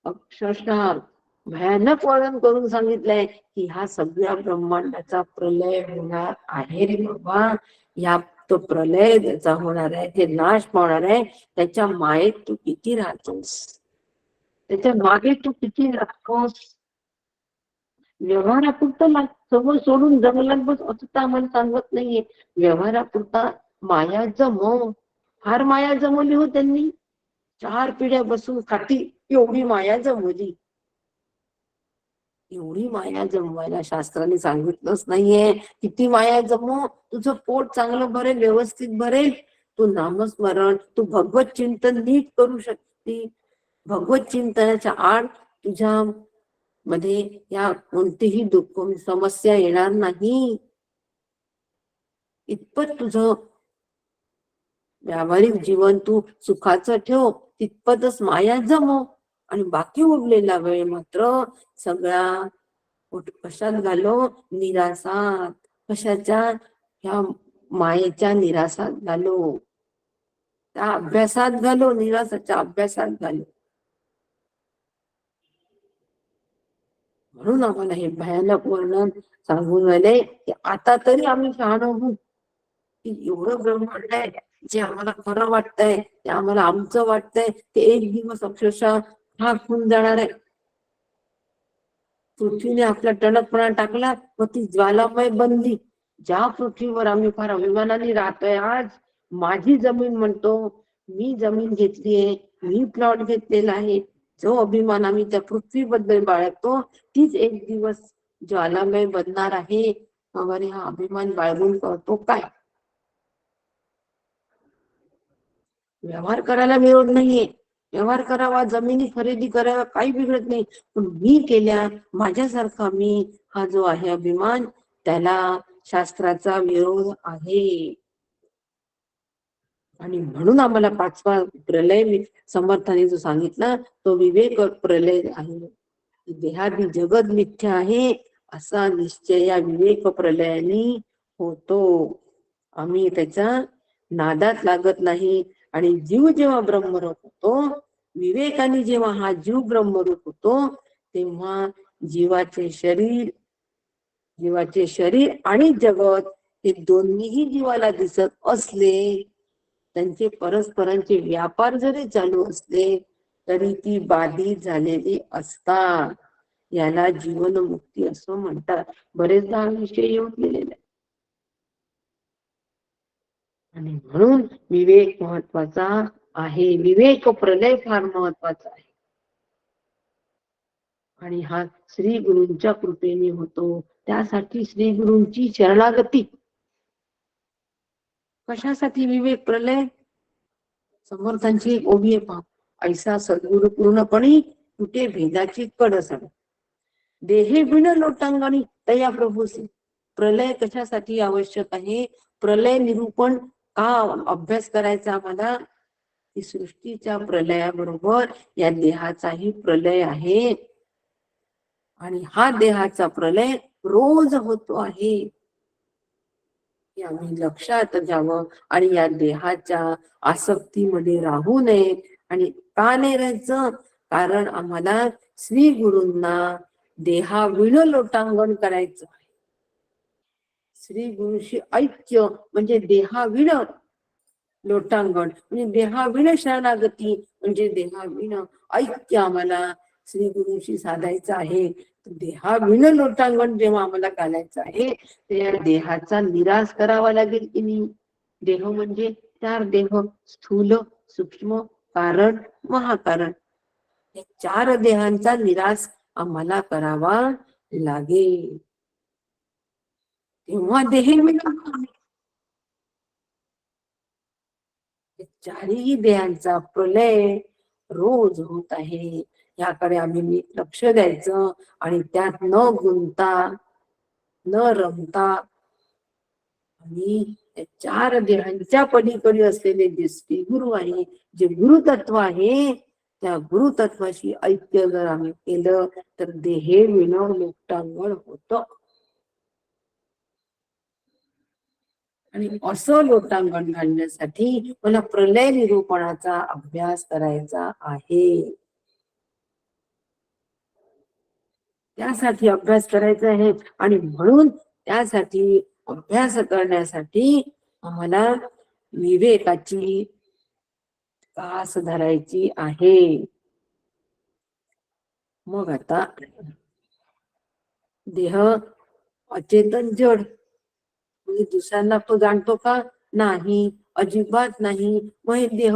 अक्षरशः भयानक वर्णन करून सांगितलंय की हा सगळ्या ब्रह्मांडाचा प्रलय होणार आहे रे बाबा. या तो प्रलय त्याचा होणार आहे, ते नाश होणार आहे. त्याच्या मायेत तू किती राहतोस, त्याच्या मागे तू किती राहतोस. व्यवहारापुरतं सगळं सोडून जंगलात बस असं तर आम्हाला सांगत नाहीये. व्यवहारापुरता माया जमव. फार माया जमवली हो त्यांनी. 4 पिढ्या बसून खाती एवढी माया जमवली. एवढी माया जमवायला शास्त्राने सांगितलंच नाहीये. किती माया जमव, तुझं पोट चांगलं भरेल, व्यवस्थित भरेल, तू नामस्मरण, तू भगवत चिंतन नीट करू शकते. भगवत चिंतनाच्या आड तुझ्या मध्ये या कोणतीही दुःख समस्या येणार नाही. इतपत तुझं व्यावहारिक जीवन तू सुखाचं ठेव, तितपतच माया जमव. आणि बाकी उरलेला वेळ मात्र सगळा कशात घालो? निरासात. कशाच्या? ह्या मायेच्या निरासात घालो, त्या अभ्यासात घालो, निरासाच्या अभ्यासात घालो. म्हणून आम्हाला हे भयानक वर्णन सांगून राहिले की आता तरी आम्ही शहाण होऊ की एवढं ब्रह्मांड आहे, जे आम्हाला खरं वाटतंय, ते आम्हाला आमचं वाटतंय, ते एक दिवस अक्षरशः खाक होऊन जाणार आहे. पृथ्वीने आपला टणकपणा टाकला व ती ज्वालामय बनली. ज्या पृथ्वीवर आम्ही फार अभिमानाने राहतोय आज, माझी जमीन म्हणतो, मी जमीन घेतलीये, मी प्लॉट घेतलेला आहे, जो अभिमान आम्ही त्या पृथ्वीबद्दल बाळगतो, तीच एक दिवस ज्वालामय बनणार आहे. अरे हा अभिमान बाळगून करतो काय? व्यवहार करायला विरोध नाहीये, व्यवहार करावा, जमिनी खरेदी करावा, काही बिघडत नाही, पण मी केल्या माझ्यासारखा मी हा जो आहे अभिमान, त्याला शास्त्राचा विरोध आहे. आणि म्हणून आम्हाला पाचवा प्रलय समर्थाने जो सांगितला तो विवेक प्रलय आहे. देहादी जगत मिथ्या आहे असा निश्चय या विवेक प्रलयाने होतो. आम्ही त्याच्या नादात लागत नाही. आणि जीव जेव्हा ब्रह्मरूप होतो, विवेकाने जेव्हा हा जीव ब्रह्मरूप होतो, तेव्हा जीवाचे शरीर आणि जगत हे दोन्हीही जीवाला दिसत असले, त्यांचे परस्परांचे व्यापार जरी चालू असले, तरी ती बाधित झालेली असतात. याला जीवनमुक्ती असं म्हणतात. बरेचदा हा विषय येऊन गेलेला आहे. आणि म्हणून विवेक महत्वाचा आहे, विवेक प्रलय फार महत्वाचा आहे. आणि हा श्री गुरूंच्या कृपेने होतो. त्यासाठी श्री गुरूंची शरणागती. कशासाठी विवेक प्रलय? समर्थांची एक ओवी आहे पहा, ऐसा सद्गुरु पूर्णपणे तुटे भेदाची कडसड, देहे बिन लोटांगणी तया प्रभूसी. प्रलय कशासाठी आवश्यक आहे? प्रलय निरूपण का अभ्यास करायचा आम्हाला? की सृष्टीच्या प्रलयाबरोबर या देहाचाही प्रलय आहे. आणि हा देहाचा प्रलय रोज होतो आहे. आम्ही लक्षात घ्यावं आणि या देहाच्या आसक्तीमध्ये राहू नये. आणि का नाही राहायचं? कारण आम्हाला श्री गुरूंना देहाविण लोटांगण करायचं आहे. श्री गुरुशी ऐक्य म्हणजे देहाविण लोटांगण, म्हणजे देहाविण शरणागती, म्हणजे देहाविण ऐक्य आम्हाला श्री गुरुशी साधायचं आहे. देहाविण लोटांगण जेव्हा आम्हाला घालायचं आहे, त्या देहाचा निराश करावा लागेल की नाही? देह म्हणजे चार देह, स्थूल, सूक्ष्म, कारण, महाकारण. या चार देहांचा निराश आम्हाला करावा लागेल. तेव्हा देह चारही देहांचा प्रलय रोज होत आहे. याकडे आम्ही लक्ष द्यायचं आणि त्यात न गुंता, न रमता, आणि चार देहांच्या पलीकडे असलेले जे श्री गुरु आहे, जे गुरुतत्व आहे, त्या गुरुतत्वाशी ऐक्य जर आम्ही केलं तर देहे विण लोटांगण होत. आणि असं लोटांगण घालण्यासाठी मला प्रलय निरूपणाचा अभ्यास करायचा आहे. त्यासाठी अभ्यास करायचा आहे. आणि म्हणून त्यासाठी अभ्यास करण्यासाठी आम्हाला विवेकाची कास धरायची आहे. मग आता देह अचेतन जड, म्हणजे दुसऱ्यांना तो जाणतो का? नाही, अजिबात नाही. मग हे देह,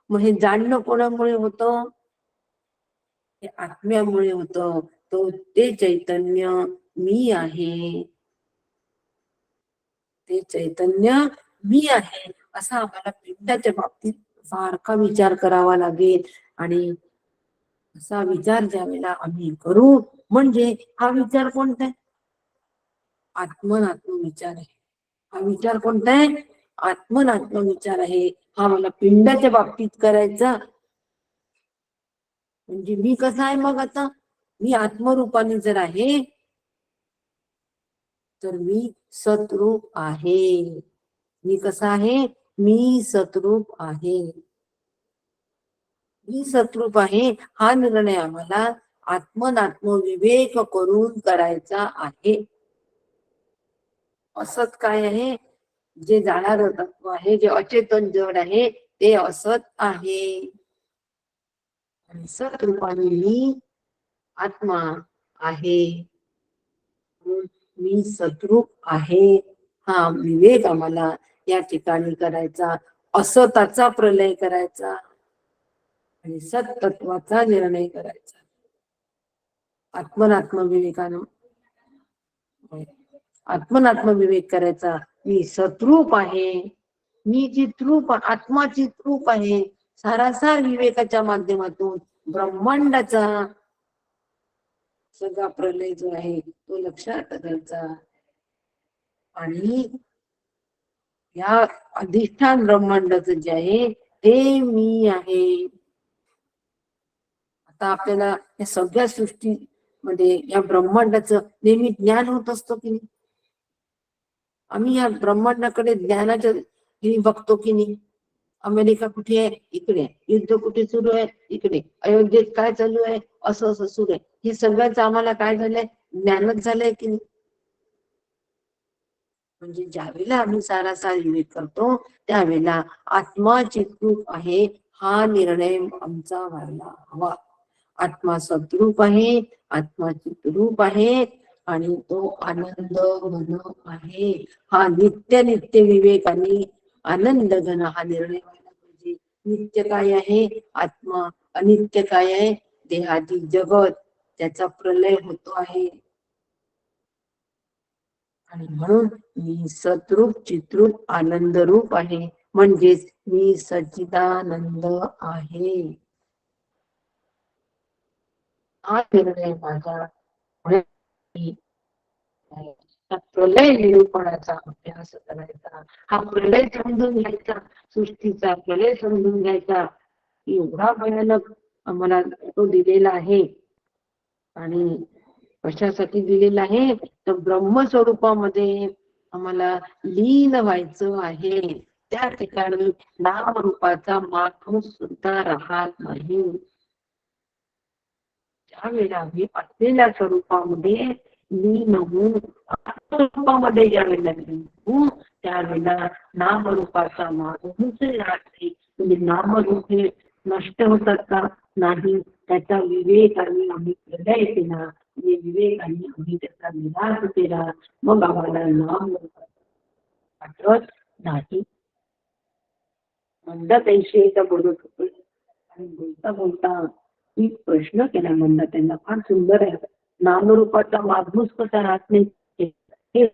मग हे जाणणं कोणामुळे होतं? हे आत्म्यामुळे होतं. ते चैतन्य मी आहे, ते चैतन्य मी आहे असा आम्हाला पिंडाच्या बाबतीत सारखा विचार करावा लागेल. आणि असा विचार ज्यावेळेला आम्ही करू, म्हणजे हा विचार कोणता आहे? आत्मनात्म विचार आहे. हा विचार कोणता आहे? आत्मनात्म विचार आहे. हा मला पिंडाच्या बाबतीत करायचा. म्हणजे मी कसा आहे मग आता? मी आत्मरूपाने जर आहे, तर मी सतरूप आहे. मी कसा आहे? मी सतरूप आहे. मी सतरूप आहे हा निर्णय आम्हाला आत्मनात्म विवेक करून करायचा आहे. असत काय आहे? जे जाणार तत्व आहे, जे अचेतन जड आहे, ते असत आहे. आणि सतरूपाने मी आत्मा आहे. मी सतरूप आहे हा विवेक आम्हाला या ठिकाणी करायचा, असताचा प्रलय करायचा आणि सत्तत्वाचा निर्णय करायचा. आत्मनात्म विवेकानं आत्मनात्म विवेक करायचा. मी सतरूप आहे. मी चित्रूप आत्माची रूप आहे. सारासार विवेकाच्या माध्यमातून ब्रह्मांडाचा सगळा प्रलय जो आहे तो लक्षात घ्यायचा आणि या अधिष्ठान ब्रह्मांडाचं जे आहे ते मी आहे. आता आपल्याला या सगळ्या सृष्टीमध्ये या ब्रह्मांडाचं नेहमी ज्ञान होत असतो की नाही? आम्ही या ब्रह्मांडाकडे ज्ञानाच्या बघतो की नाही? अमेरिका कुठे आहे? इकडे. युद्ध कुठे सुरू आहे? इकडे. अयोध्येत काय चालू आहे? असं असं सुरू आहे. हे सगळ्याच आम्हाला काय झालंय? ज्ञानच झालंय की नाही? म्हणजे ज्यावेळेला आम्ही सारासार विवेक करतो त्यावेळेला आत्मा चित्रूप आहे हा निर्णय आमचा व्हायला हवा. आत्मा सद्रूप आहे, आत्मा चित्रूप आहे आणि तो आनंद घन आहे. हा नित्य नित्य विवेक आणि आनंद घन हा निर्णय व्हायला पाहिजे. नित्य काय आहे? आत्मा. अनित्य काय आहे? देहादी जगत. त्याचा प्रलय होतो आहे. आणि म्हणून मी सतरूप चित्रूप आनंद रूप आहे. म्हणजेच मी सच्चिदानंद आहे. हा निर्णय माझा प्रलय निरूपणाचा अभ्यास करायचा. हा प्रलय समजून घ्यायचा, सृष्टीचा प्रलय समजून घ्यायचा. एवढा भयानक आम्हाला तो दिलेला आहे. आणि कशासाठी दिलेला आहे? तर ब्रह्मस्वरूपामध्ये आम्हाला लीन व्हायचं आहे. त्या ठिकाणी नामरूपाचा माणूस सुद्धा राहत नाही. ज्यावेळेला आम्ही असलेल्या स्वरूपामध्ये लीन होऊन आत्मरूपामध्ये ज्यावेळेला लीन त्यावेळेला नामरूपाचा माणूस राहत नाही. म्हणजे नामरूप हे नष्ट होतात का? नाही. त्याचा विवेक आणि आम्ही प्रलय केला, विवेक आणि आम्ही त्याचा विनाश केला, मग आम्हाला नाम आठवत नाही. मंदाताईशी बोलत होतो आणि बोलता बोलता मी प्रश्न केला मंदाताईंना, फार सुंदर आहे. नामरूपाचा माणूस कसा राहत नाही हे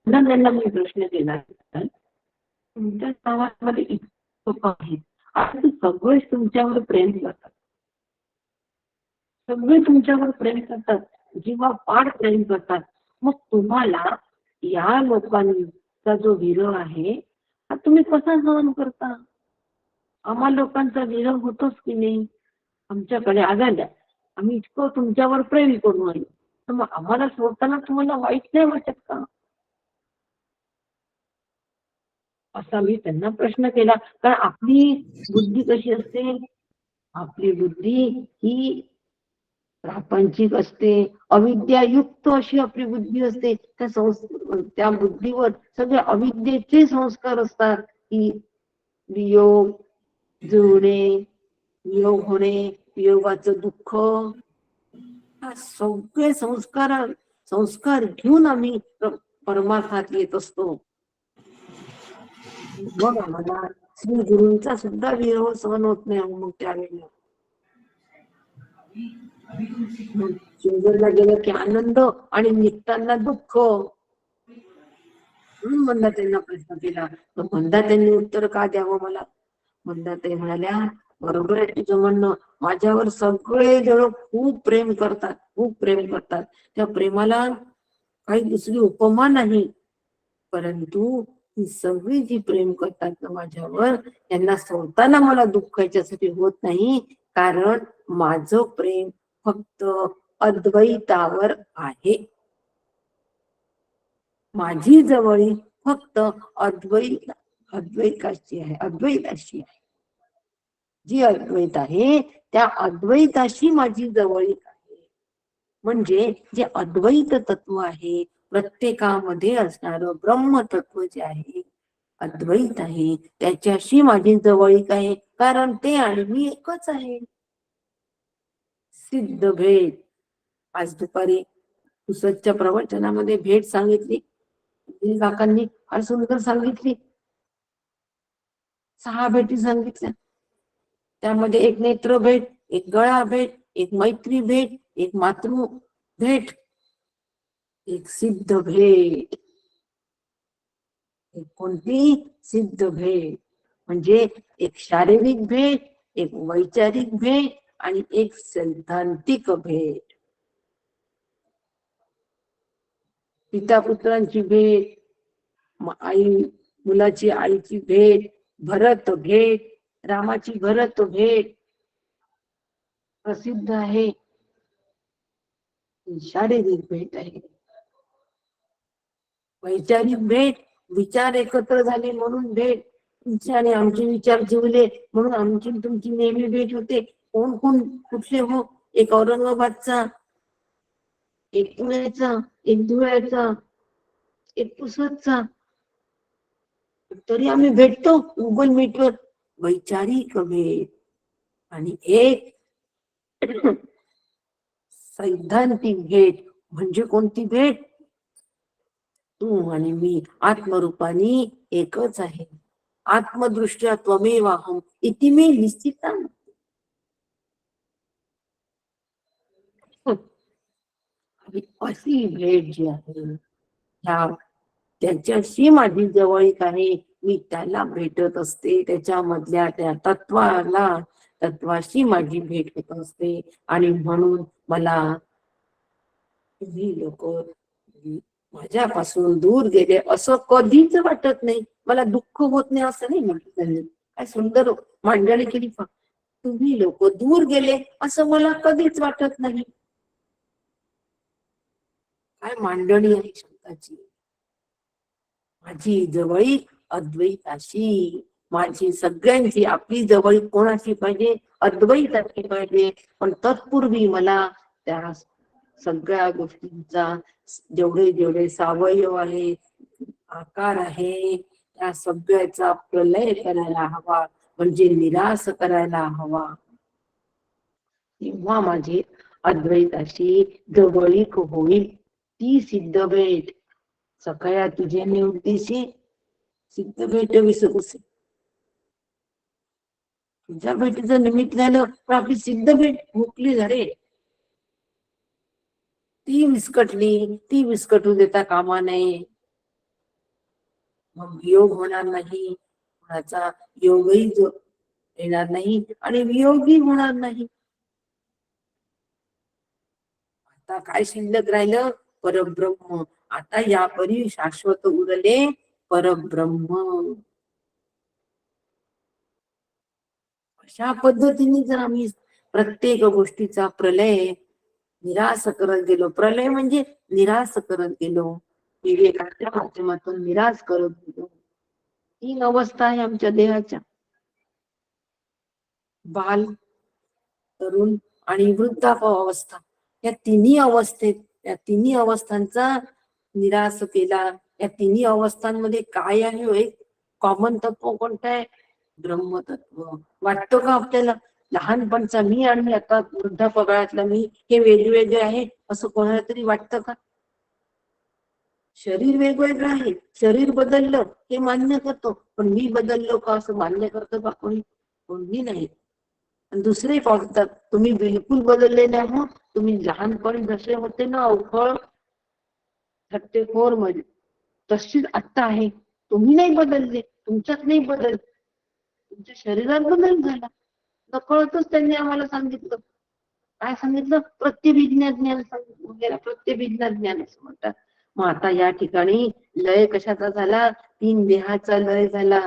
त्यांना मी प्रश्न केला. तुमच्या समाजामध्ये इतकं लोक आहेत आणि सगळेच तुमच्यावर प्रेम करतात, सगळे तुमच्यावर प्रेम करतात, जेव्हा पाठ प्रेम करतात, मग तुम्हाला या लोकांचा जो विरह आहे हा तुम्ही कसा सहन करता? आम्हा लोकांचा विरह होतोच की नाही? आमच्याकडे आल्या, आम्ही इतकं तुमच्यावर प्रेम करू आहे, तर मग आम्हाला सोडताना तुम्हाला वाईट नाही वाटत का? असा मी त्यांना प्रश्न केला. कारण आपली बुद्धी कशी असते? आपली बुद्धी ही प्रापंचिक असते, अविद्यायुक्त अशी आपली बुद्धी असते. त्या बुद्धीवर सगळे अविद्येचे संस्कार असतात की वियोग, जुळणे, वियोग होणे, वियोगाचं दुःख, सगळे संस्कार घेऊन आम्ही परमार्थात येत असतो. मग आम्हाला श्री गुरूंचा सुद्धा विरह सहन होत नाही. मग त्यावेळेला शिवगडला गेलं की आनंद आणि निघताना दुःख. म्हणून मंदाताईंना प्रश्न केला. मंदाताईंनी उत्तर का द्यावं मला? मंदाताई म्हणाल्या, बरोबर आहे तुझं म्हणणं, माझ्यावर सगळे जण खूप प्रेम करतात, खूप प्रेम करतात. त्या प्रेमाला काही दुसरी उपमा नाही. परंतु ही सगळी जी प्रेम करतात ना माझ्यावर, त्यांना सोडताना मला दुःख याच्यासाठी होत नाही. कारण माझं प्रेम फक्त अद्वैतावर आहे. माझी जवळी फक्त अद्वैताशी आहे, अद्वैताशी आहे. जी अद्वैत आहे त्या अद्वैताशी माझी जवळीक आहे. म्हणजे जे अद्वैत तत्व आहे, प्रत्येकामध्ये असणारं ब्रह्म तत्व जे आहे, अद्वैत आहे, त्याच्याशी माझी जवळीक आहे. कारण ते आणि मी एकच आहे. सिद्ध भेद. आज दुपारी पुसदच्या प्रवचनामध्ये भेट सांगितली, काकांनी फार सुंदर सांगितली. 6 भेटी सांगितल्या. त्यामध्ये एक नेत्र भेट, एक गळा भेट, एक मैत्री भेट, एक मातृ भेट, एक सिद्ध भेट. एक कोणती? सिद्ध भेट. म्हणजे एक शारीरिक भेट, एक वैचारिक भेट आणि एक सैद्धांतिक भेट. पिता पुत्रांची भेट, आई मुलाची आईची भेट, भरत भेट, रामाची भरत भेट प्रसिद्ध आहे. शारीरिक भेट आहे. वैचारिक भेट, विचार एकत्र झाले म्हणून भेट. तुमचे आणि आमचे विचार जुळले म्हणून आमची तुमची नेहमी भेट होते. कोण कोण कुठले हो? एक औरंगाबादचा, एक पुण्याचा, एक धुळ्याचा, एक पुसदचा, तरी आम्ही भेटतो गुगल मीटवर. वैचारिक भेट. आणि एक सैद्धांतिक भेट. म्हणजे कोणती भेट? तू आणि मी आत्मरूपाने एकच आहे. आत्मदृष्ट्या त्वमेवाहम इति मे निश्चितम. अशी भेट जी आहे त्याच्याशी माझी जवळीक आहे. मी त्याला भेटत असते, त्याच्यामधल्या त्या तत्वाशी माझी भेट होत असते. आणि म्हणून मला तुम्ही लोक माझ्यापासून दूर गेले असं कधीच वाटत नाही. मला दुःख होत नाही असं नाही म्हटलं. काय सुंदर मांडणी केली. तुम्ही लोक दूर गेले असं मला कधीच वाटत नाही. काय मांडणी आहे शब्दाची. माझी जवळीक अद्वैताशी. माझी सगळ्यांची आपली जवळीक कोणाशी पाहिजे? अद्वैताशी पाहिजे. पण तत्पूर्वी मला त्या सगळ्या गोष्टींचा जेवढे जेवढे सावयव आहे, आकार आहे, त्या सगळ्याचा प्रलय करायला हवा. म्हणजे निराश करायला हवा. तेव्हा माझी अद्वैताशी जवळीक होईल. ती सिद्ध भेट. सकाळी तुझे निवडीशी सिद्ध भेट विसरूसे. तुझ्या भेटीचं निमित्त झालं पण आपली सिद्ध भेट हुकली झाले. ती विस्कटली, ती विस्कटू देता कामा नये. मग वियोग होणार नाही, कोणाचा योगही येणार नाही आणि वियोगही होणार नाही. आता काय शिल्लक राहिलं? परब्रह्म. आता या परी शाश्वत उरले परब्रह्म. अशा पद्धतीने जर आम्ही प्रत्येक गोष्टीचा प्रलय निराश करत गेलो, प्रलय म्हणजे निराश करत गेलो, विवेकाच्या माध्यमातून निराश करत गेलो. 3 अवस्था आहे आमच्या देहाच्या. बाल, तरुण आणि वृद्धावस्था. या तिन्ही अवस्थेत, या तिन्ही अवस्थांचा निराश केला. या तिन्ही अवस्थांमध्ये काय आहे? एक कॉमन तत्व कोणतं आहे? ब्रह्मतत्व. वाटतं का आपल्याला लहानपणचा मी आणि आता वृद्धापकाळातला मी हे वेगवेगळे आहे असं कोणाला तरी वाटतं का? शरीर वेगवेगळं आहे, शरीर बदललं हे मान्य करतो, पण मी बदललो का असं मान्य करतो का कोणी? कोणी नाही. दुसरे पाहतात तुम्ही बिलकुल बदलले नाही. तुम्ही लहानपणी जसे होते ना अवखळ थट्टेखोर मध्ये, तशीच आत्ता आहे. तुम्ही नाही बदलले, तुमच्यात नाही बदल, तुमच्या शरीरात बदल झाला. नकळतच त्यांनी आम्हाला सांगितलं. काय सांगितलं? प्रत्यभिज्ञा ज्ञान सांगितलं. प्रत्यभिज्ञा ज्ञान असं म्हणतात. मग आता या ठिकाणी लय कशाचा झाला? 3 देहाचा लय झाला.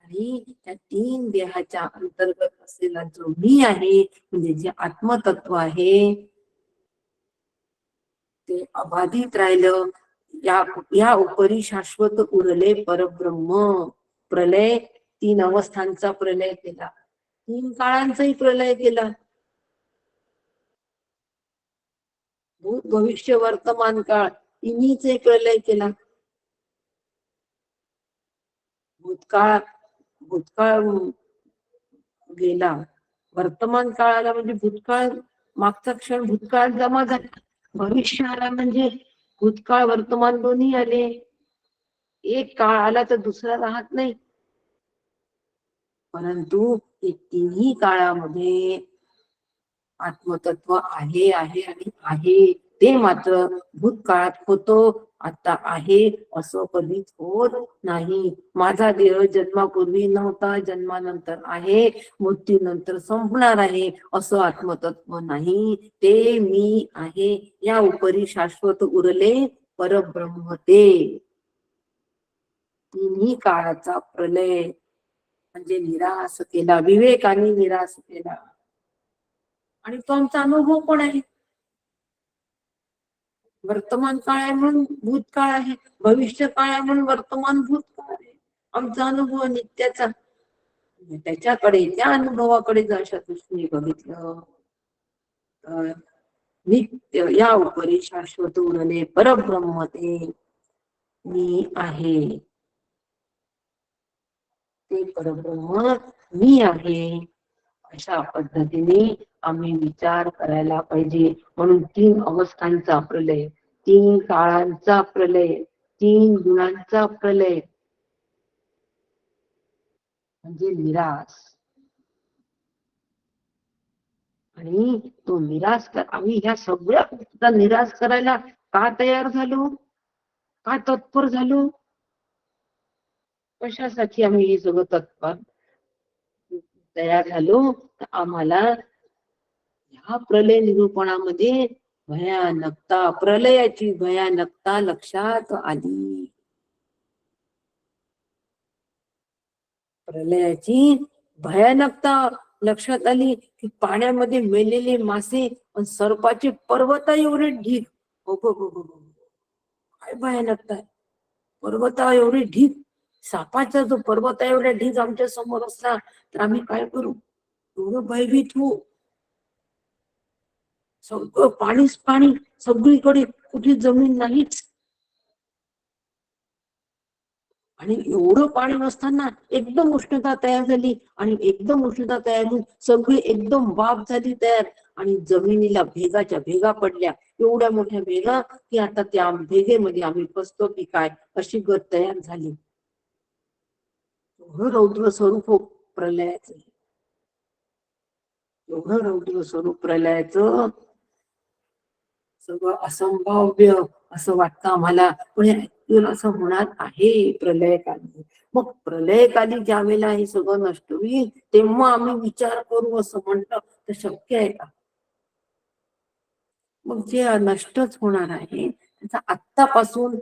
आणि त्या तीन देहाच्या अंतर्गत असलेला जो मी आहे, म्हणजे जे आत्मतत्व आहे, ते अबाधित राहिलं. या उपरी शाश्वत उरले परब्रह्म. प्रलय, तीन अवस्थांचा प्रलय केला, तीन काळांचाही प्रलय केला. भूत, भविष्य, वर्तमान काळ, तिन्हीचे प्रलय केला. भूतकाळ भूतकाळ गेला, वर्तमान काळाला म्हणजे भूतकाळ, मागचा क्षण भूतकाळ जमा झाला. भविष्य आला म्हणजे भूतकाळ वर्तमान दोन्ही आले. एक काळ आला तर दुसरा राहत नाही. परंतु तिन्ही काळामध्ये आत्मतत्व आहे आहे आणि आहे. ते मात्र भूतकाळात होतो, आता आहे असं कधीच होत नाही. माझा देह जन्मापूर्वी नव्हता, जन्मानंतर आहे, मृत्यूनंतर संपणार आहे असं आत्मतत्व नाही. ते मी आहे. या उपरी शाश्वत उरले परब्रह्म. ते तिन्ही काळाचा प्रलय म्हणजे निराश केला, विवेकाने निराश केला. आणि तो आमचा अनुभव पण आहे. वर्तमान काळ आहे म्हणून भूतकाळ आहे, भविष्य काळ आहे म्हणून वर्तमान भूतकाळ आहे. आमचा अनुभव नित्याचा. त्याच्याकडे, त्या अनुभवाकडे जर अशा दृष्टीने बघितलं तर नित्य या उपरी शाश्वत उरले परब्रह्म ते मी आहे. ते परब्रह्म मी आहे. अशा पद्धतीने आम्ही विचार करायला पाहिजे. म्हणून तीन अवस्थांचा प्रलय, तीन काळांचा प्रलय, तीन गुणांचा प्रलय म्हणजे निराश. आणि तो निराश आम्ही ह्या सगळ्या निराश करायला का तयार झालो, का तत्पर झालो, कशासाठी आम्ही हे सगळं तत्पर तयार झालो? तर आम्हाला ह्या प्रलय निरूपणामध्ये भयानकता, प्रलयाची भयानकता लक्षात आली. प्रलयाची भयानकता लक्षात आली की पाण्यामध्ये मेलेले मासे आणि सर्पाचे पर्वता एवढे ढीग. काय भयानकता आहे. पर्वता एवढे ढीग, सापाचा जो पर्वता एवढ्या ढीग आमच्या समोर असला तर आम्ही काय करू? एवढं भयभीत होऊ. सगळं पाणीच पाणी, सगळीकडे, कुठे जमीन नाहीच. आणि एवढं पाणी नसताना एकदम उष्णता तयार झाली, आणि एकदम उष्णता तयार होऊन सगळी एकदम वाफ झाली तयार, आणि जमिनीला भेगाच्या भेगा पडल्या, एवढ्या मोठ्या भेगा की आता त्या भेगेमध्ये आम्ही फसतो की काय अशी गत तयार झाली. एवढं रौद्र स्वरूप प्रलयाचं, एवढं रौद्र स्वरूप प्रलयाचं, सगळं असंभाव्य असं वाटतं आम्हाला. पण असं होणार आहे प्रलयकाली. मग प्रलयकाली ज्या वेळेला हे सगळं नष्ट होईल तेव्हा आम्ही विचार करू असं म्हणलं तर शक्य आहे का? मग जे नष्टच होणार आहे त्याचा आत्तापासून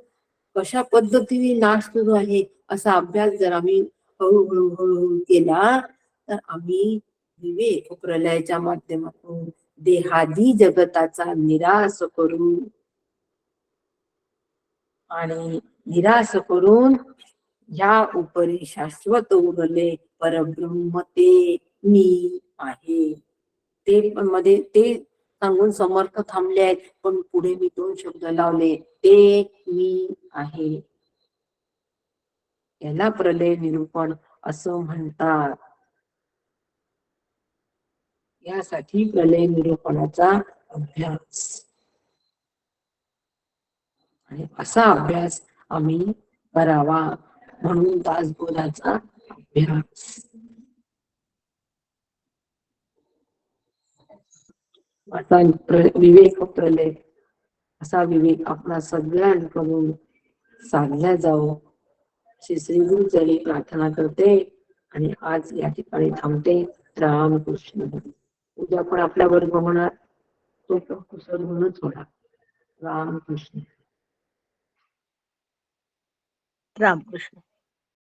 कशा पद्धतीने नाश सुरू आहे असा अभ्यास जर आम्ही हळूहळू हळूहळू केला तर आम्ही विवेक प्रलयाच्या माध्यमातून देहादी जगताचा निराश करू, आणि निराश करून या उपरी शाश्वत उरले परब्रह्म ते मी आहे. ते पण मध्ये ते सांगून समर्थ थांबले आहेत, पण पुढे मी दोन शब्द लावले, ते मी आहे. याला प्रलय निरूपण असं म्हणतात. यासाठी प्रलय निरूपणाचा अभ्यास, आणि असा अभ्यास आम्ही करावा म्हणून दासबोधाचा अभ्यास. असा विवेक प्रलय, असा विवेक आपला सगळ्यांकडून साधला जावो अशी श्री गुरु चरणी प्रार्थना करते, आणि आज या ठिकाणी थांबते. रामकृष्ण. उद्या पण आपला वर्ग होणार, तो पण कुशल होऊनच होणार. रामकृष्ण. रामकृष्ण.